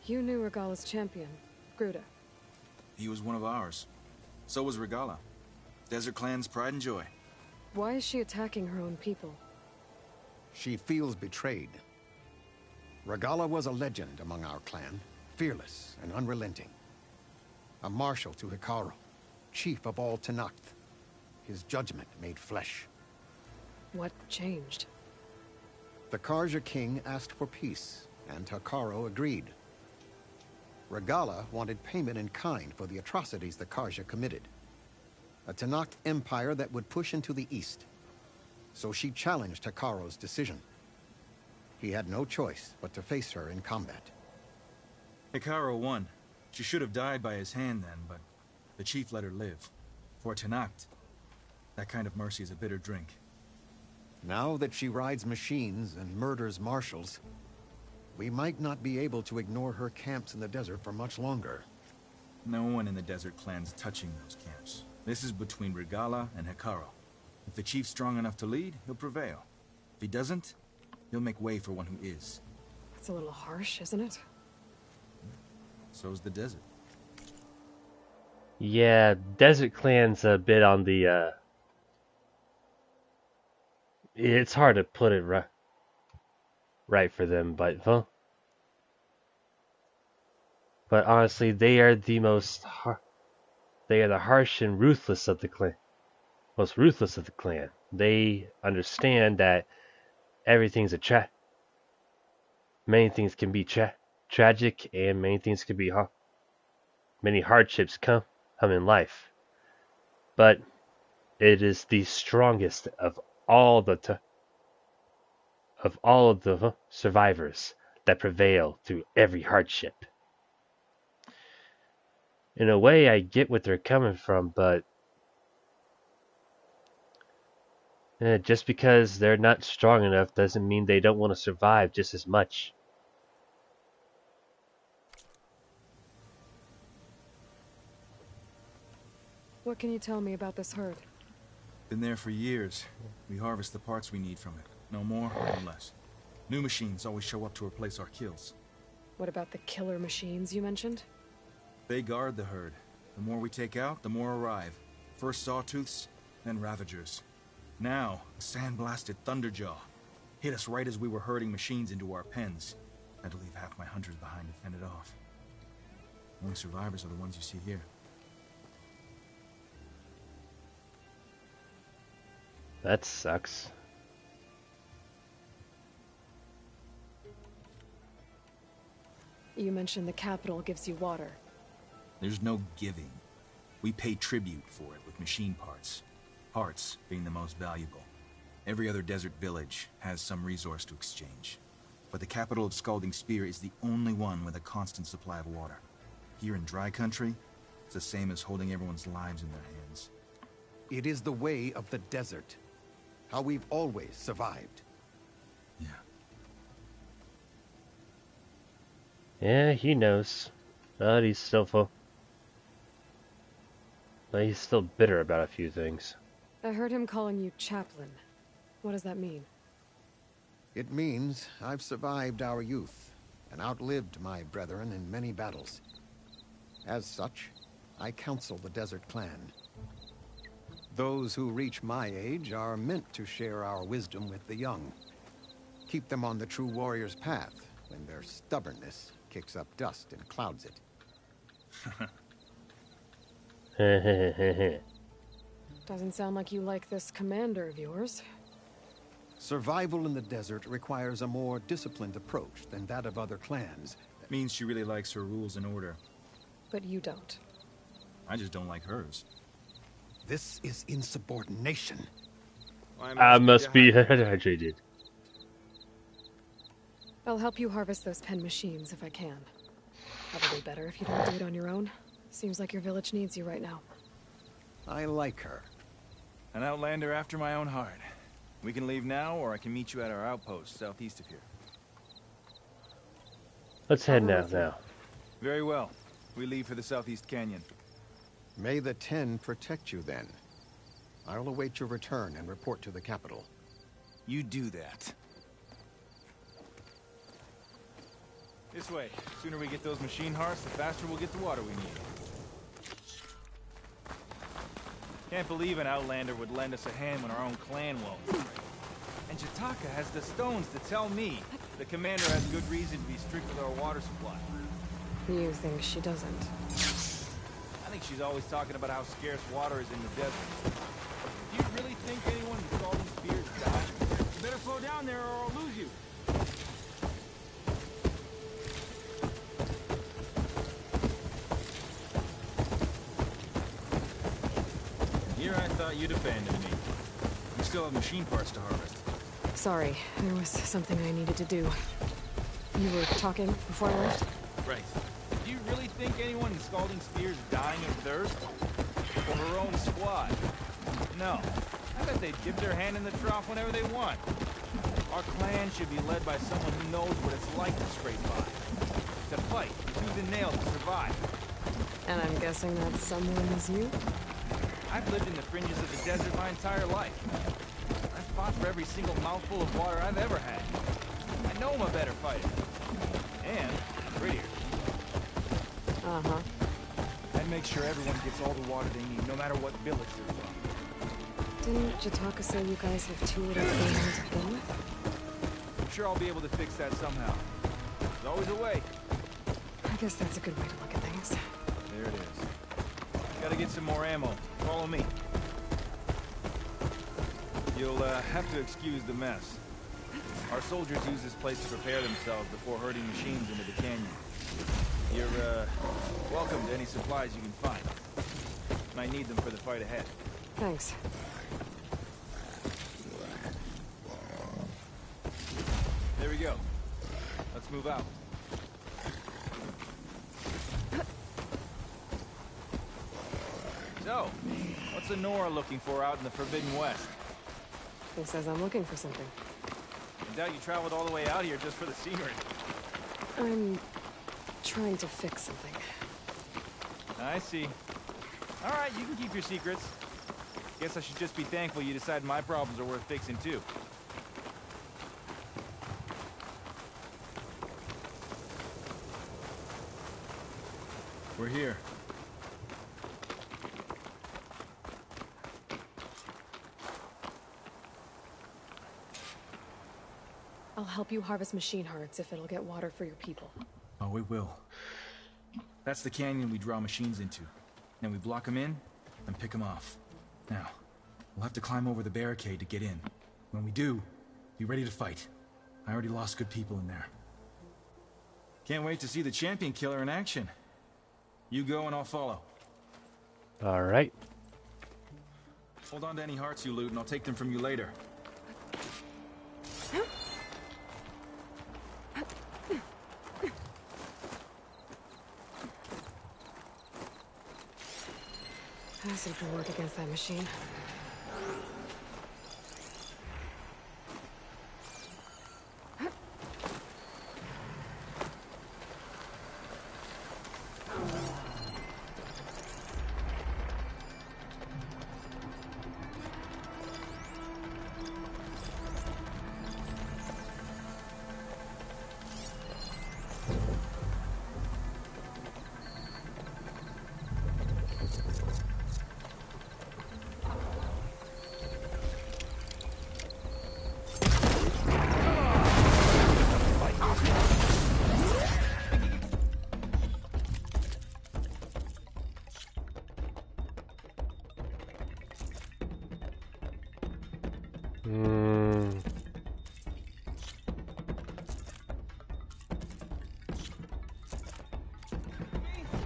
You knew Regala's champion, Gruda. He was one of ours. So was Regala. Desert Clan's pride and joy. Why is she attacking her own people? She feels betrayed. Regala was a legend among our clan, fearless and unrelenting. A marshal to Hikaru, chief of all Tenakth. His judgment made flesh. What changed? The Karja king asked for peace, and Hikaru agreed. Regala wanted payment in kind for the atrocities the Karja committed. A Tenakth empire that would push into the east. So she challenged Hikaru's decision. He had no choice but to face her in combat. Hikaru won. She should have died by his hand then, but the chief let her live. For Tenakth, that kind of mercy is a bitter drink. Now that she rides machines and murders marshals, we might not be able to ignore her camps in the desert for much longer. No one in the Desert Clan's touching those camps. This is between Regala and Hikaru. If the chief's strong enough to lead, he'll prevail. If he doesn't, he'll make way for one who is. That's a little harsh, isn't it? So's the desert. Yeah, Desert Clan's a bit on the, it's hard to put it right for them, but, well. But honestly, they are the they are the harsh and ruthless of the clan. Most ruthless of the clan. They understand that everything's many things can be tragic, and many things can be many hardships come in life. But it is the strongest of all of the survivors that prevail through every hardship. In a way, I get what they're coming from, but just because they're not strong enough doesn't mean they don't want to survive just as much. What can you tell me about this herd? Been there for years. We harvest the parts we need from it. No more, no less. New machines always show up to replace our kills. What about the killer machines you mentioned? They guard the herd. The more we take out, the more arrive. First sawtooths, then ravagers. Now, a sand-blasted Thunderjaw. Hit us right as we were herding machines into our pens. Had to leave half my hunters behind to fend it off. Only survivors are the ones you see here. That sucks. You mentioned the capital gives you water. There's no giving. We pay tribute for it with machine parts. Parts being the most valuable. Every other desert village has some resource to exchange. But the capital of Scalding Spear is the only one with a constant supply of water. Here in dry country, it's the same as holding everyone's lives in their hands. It is the way of the desert. How we've always survived. Yeah. Yeah, he knows. But he's still he's still bitter about a few things. I heard him calling you Chaplain. What does that mean? It means I've survived our youth and outlived my brethren in many battles. As such, I counsel the Desert Clan. Those who reach my age are meant to share our wisdom with the young. Keep them on the true warrior's path when their stubbornness kicks up dust and clouds it. Doesn't sound like you like this commander of yours. Survival in the desert requires a more disciplined approach than that of other clans. That means she really likes her rules and order. But you don't. I just don't like hers. This is insubordination. I must be hydrated. I'll help you harvest those pen machines if I can. Probably better if you don't do it on your own. Seems like your village needs you right now. I like her. An outlander after my own heart. We can leave now, or I can meet you at our outpost southeast of here. Let's head now. Very well. We leave for the southeast canyon. May the 10 protect you then. I'll await your return and report to the capital. You do that. This way. The sooner we get those machine hearts, the faster we'll get the water we need. Can't believe an outlander would lend us a hand when our own clan won't. And Jataka has the stones to tell me the commander has good reason to be strict with our water supply. You think she doesn't? I think she's always talking about how scarce water is in the desert. Do you really think anyone with all these beards died? You better slow down there or I'll lose you. Here I thought you'd abandon me. We still have machine parts to harvest. Sorry, there was something I needed to do. You were talking before I left? Right. Do you really think anyone in Scalding Spear is dying of thirst? For her own squad? No. I bet they dip their hand in the trough whenever they want. Our clan should be led by someone who knows what it's like to scrape by. To fight, tooth and nail to survive. And I'm guessing that someone is you? I've lived in the fringes of the desert my entire life. I've fought for every single mouthful of water I've ever had. I know I'm a better fighter. And prettier. Uh-huh. I'd make sure everyone gets all the water they need, no matter what village they're from. Didn't Jataka say you guys have too little going on to begin with? I'm sure I'll be able to fix that somehow. There's always a way. I guess that's a good way to look at things. There it is. Gotta get some more ammo. Follow me. You'll have to excuse the mess. Our soldiers use this place to prepare themselves before herding machines into the canyon. You're welcome to any supplies you can find. Might need them for the fight ahead. Thanks. There we go. Let's move out. So, what's Honora looking for out in the Forbidden West? Who says I'm looking for something? I doubt you traveled all the way out here just for the scenery. I'm trying to fix something. I see. All right, you can keep your secrets. Guess I should just be thankful you decided my problems are worth fixing too. We're here. I'll help you harvest machine hearts if it'll get water for your people. Oh, we will. That's the canyon we draw machines into. Then we block them in and pick them off. Now, we'll have to climb over the barricade to get in. When we do, be ready to fight. I already lost good people in there. Can't wait to see the champion killer in action. You go and I'll follow. All right. Hold on to any hearts you loot and I'll take them from you later. Acid can work against that machine.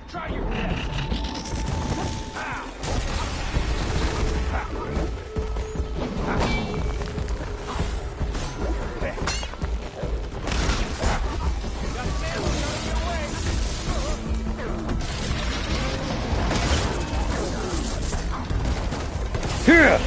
Try your best! Here!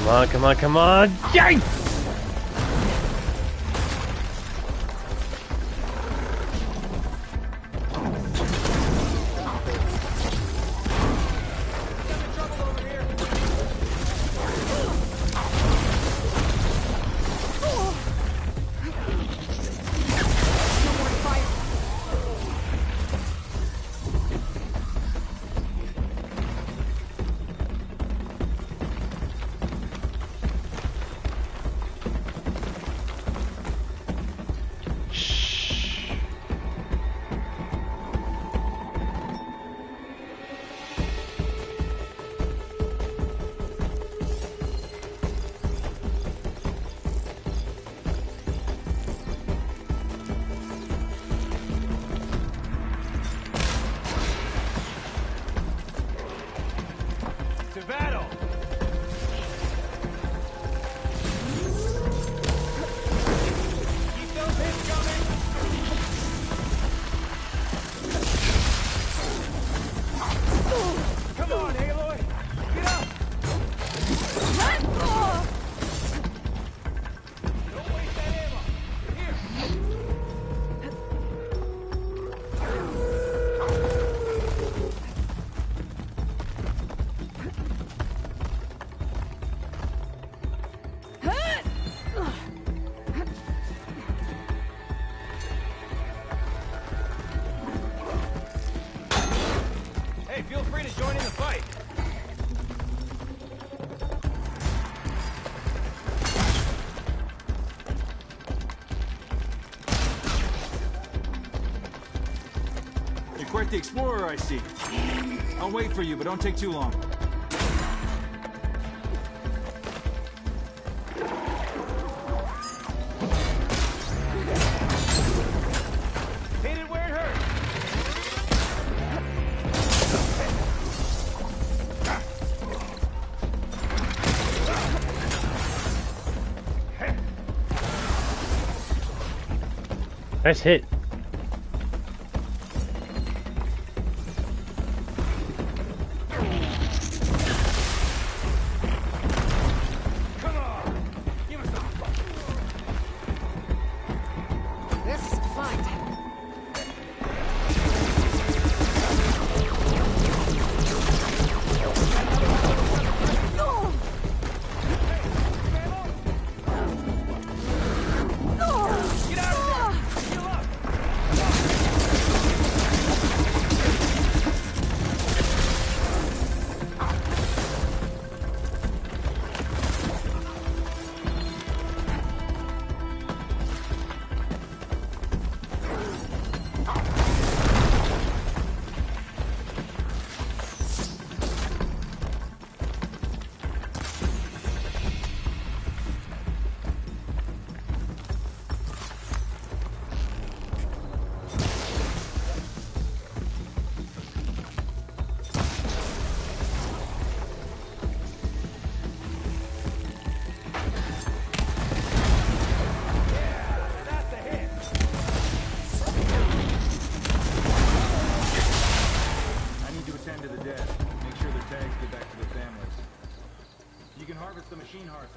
Come on, come on, come on! Yikes! Feel free to join in the fight. You're quite the explorer, I see. I'll wait for you, but don't take too long. Hit it where it hurts. Nice hit.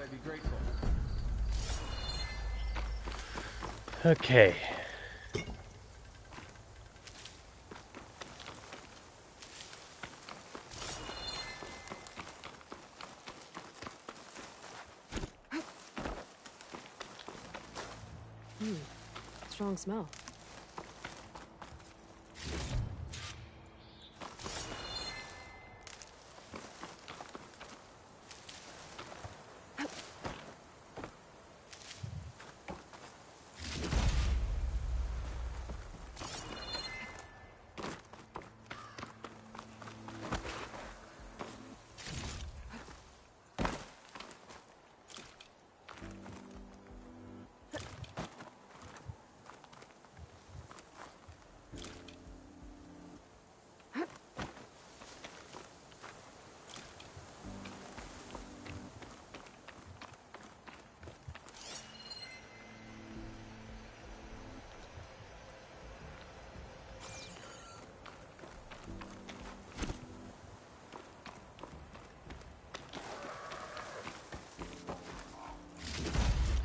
I'd be grateful. Okay. Strong smell.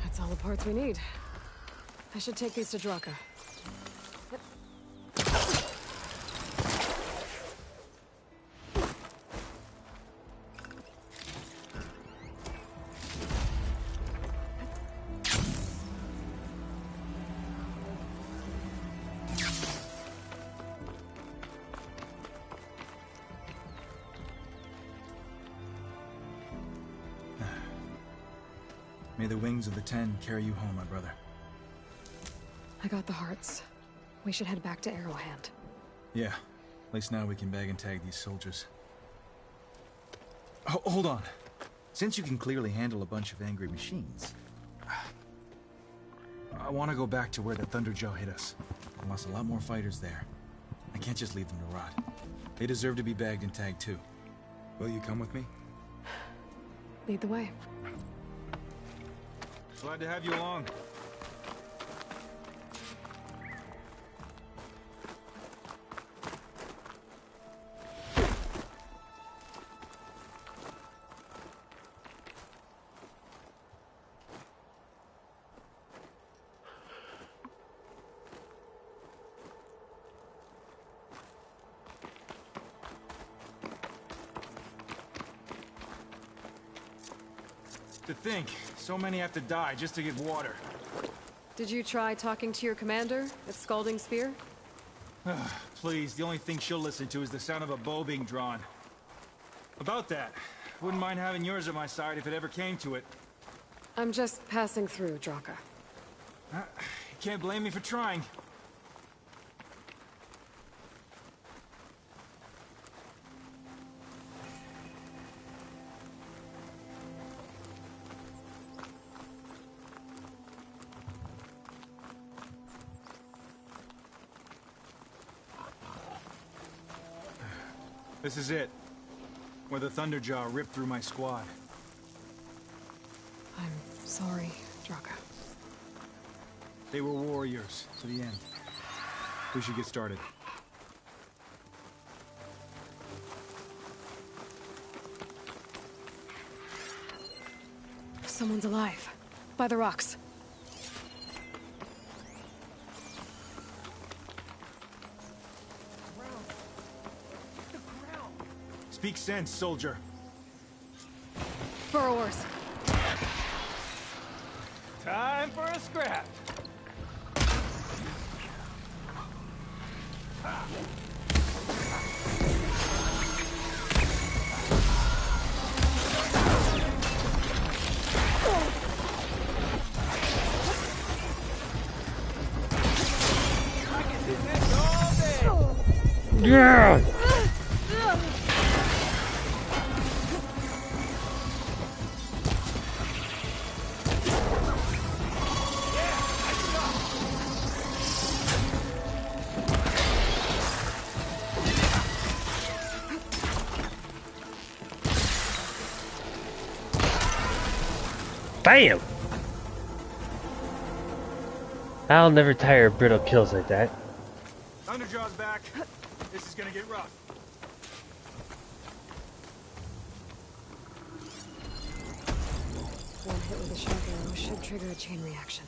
That's all the parts we need. I should take these to Draka. May the wings of the Ten carry you home, my brother. I got the hearts. We should head back to Arrowhand. Yeah. At least now we can bag and tag these soldiers. Hold on. Since you can clearly handle a bunch of angry machines, I want to go back to where the Thunderjaw hit us. I lost a lot more fighters there. I can't just leave them to rot. They deserve to be bagged and tagged too. Will you come with me? Lead the way. Glad to have you along. To think, so many have to die just to get water. Did you try talking to your commander at Scalding Spear? Please, the only thing she'll listen to is the sound of a bow being drawn. About that, wouldn't mind having yours at my side if it ever came to it. I'm just passing through, Draka. You can't blame me for trying. This is it. Where the Thunderjaw ripped through my squad. I'm sorry, Draka. They were warriors to the end. We should get started. Someone's alive. By the rocks. Speak sense, soldier. Burrowers. Time for a scrap. Yeah! Bam! I'll never tire of brittle kills like that. Thunderjaw's back. This is gonna get rough. One hit with a shock arrow should trigger a chain reaction.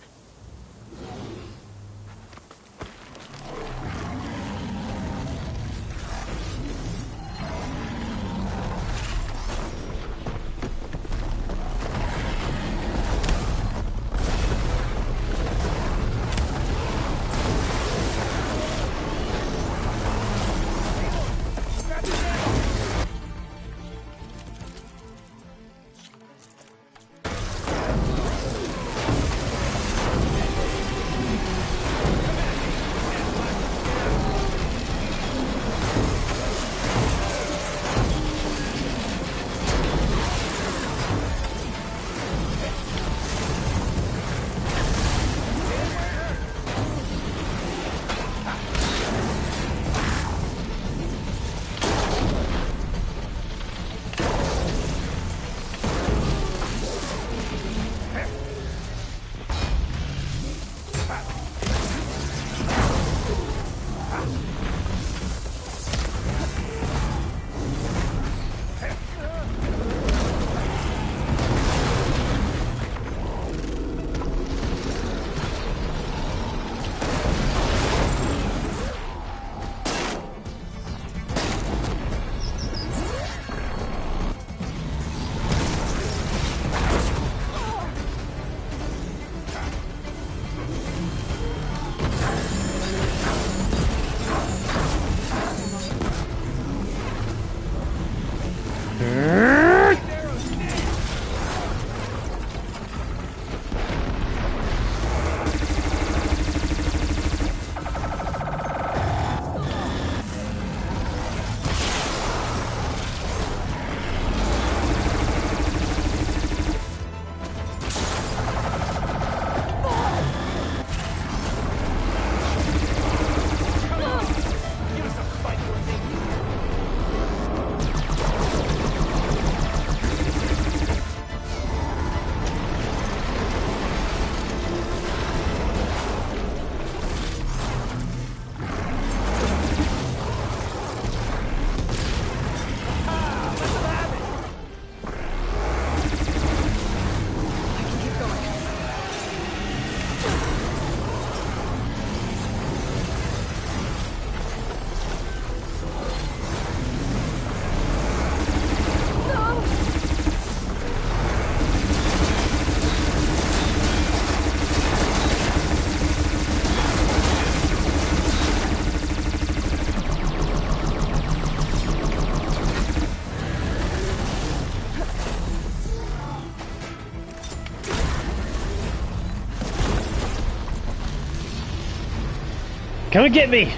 Come and get me!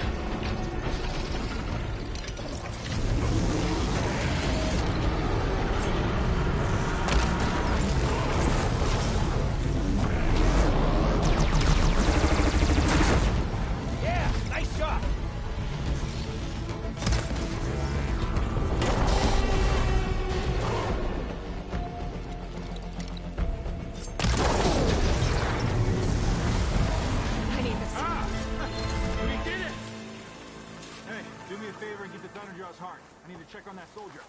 Yeah, nice shot. I need this. We did it! Hey, do me a favor and get the Thunderjaw's heart. I need to check on that soldier.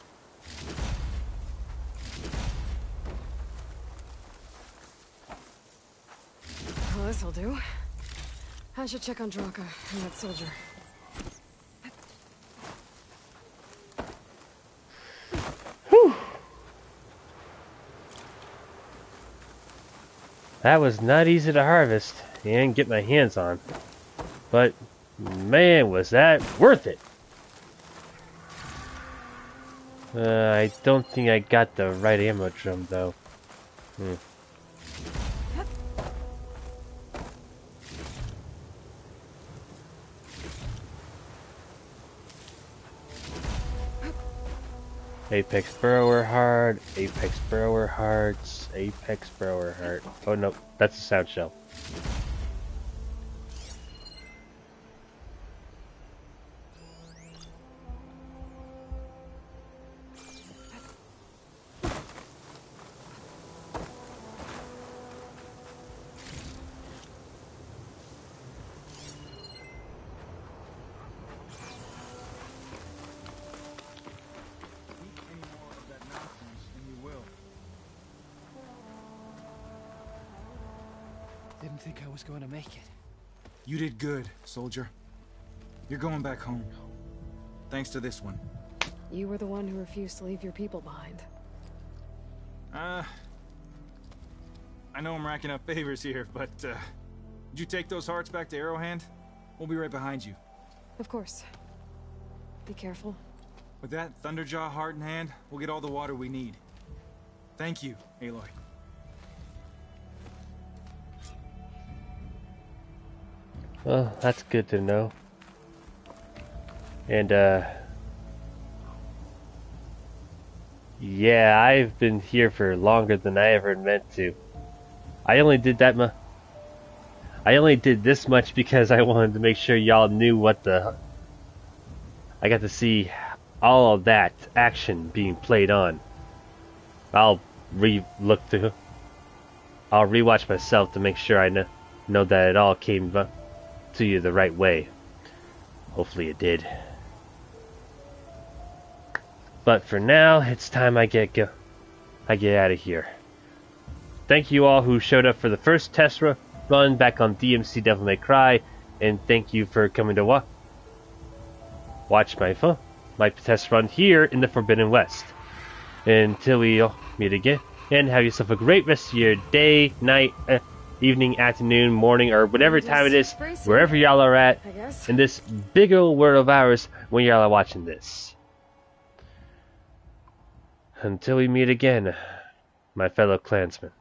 Well, this'll do. I should check on Draka and that soldier. Whew. That was not easy to harvest and get my hands on. But, man, was that worth it! I don't think I got the right ammo drum, though. Apex Burrower Heart, Apex Burrower Hearts, Apex Burrower Heart. Oh no, that's a sound shell. Didn't think I was going to make it. You did good, soldier. You're going back home. Thanks to this one. You were the one who refused to leave your people behind. I know I'm racking up favors here, but, would you take those hearts back to Arrowhand? We'll be right behind you. Of course. Be careful. With that Thunderjaw heart in hand, we'll get all the water we need. Thank you, Aloy. Well, that's good to know. And, yeah, I've been here for longer than I ever meant to. I only did this much because I wanted to make sure y'all knew what the... I got to see all of that action being played on. I'll rewatch myself to make sure I know that it all came to you the right way. Hopefully it did. But for now, it's time I get out of here. Thank you all who showed up for the first test run back on DMC Devil May Cry, and thank you for coming to watch my test run here in the Forbidden West. Until we all meet again, and have yourself a great rest of your day, night, evening, afternoon, morning, or whatever time it is, wherever y'all are at in this big old world of ours when y'all are watching this. Until we meet again, my fellow clansmen.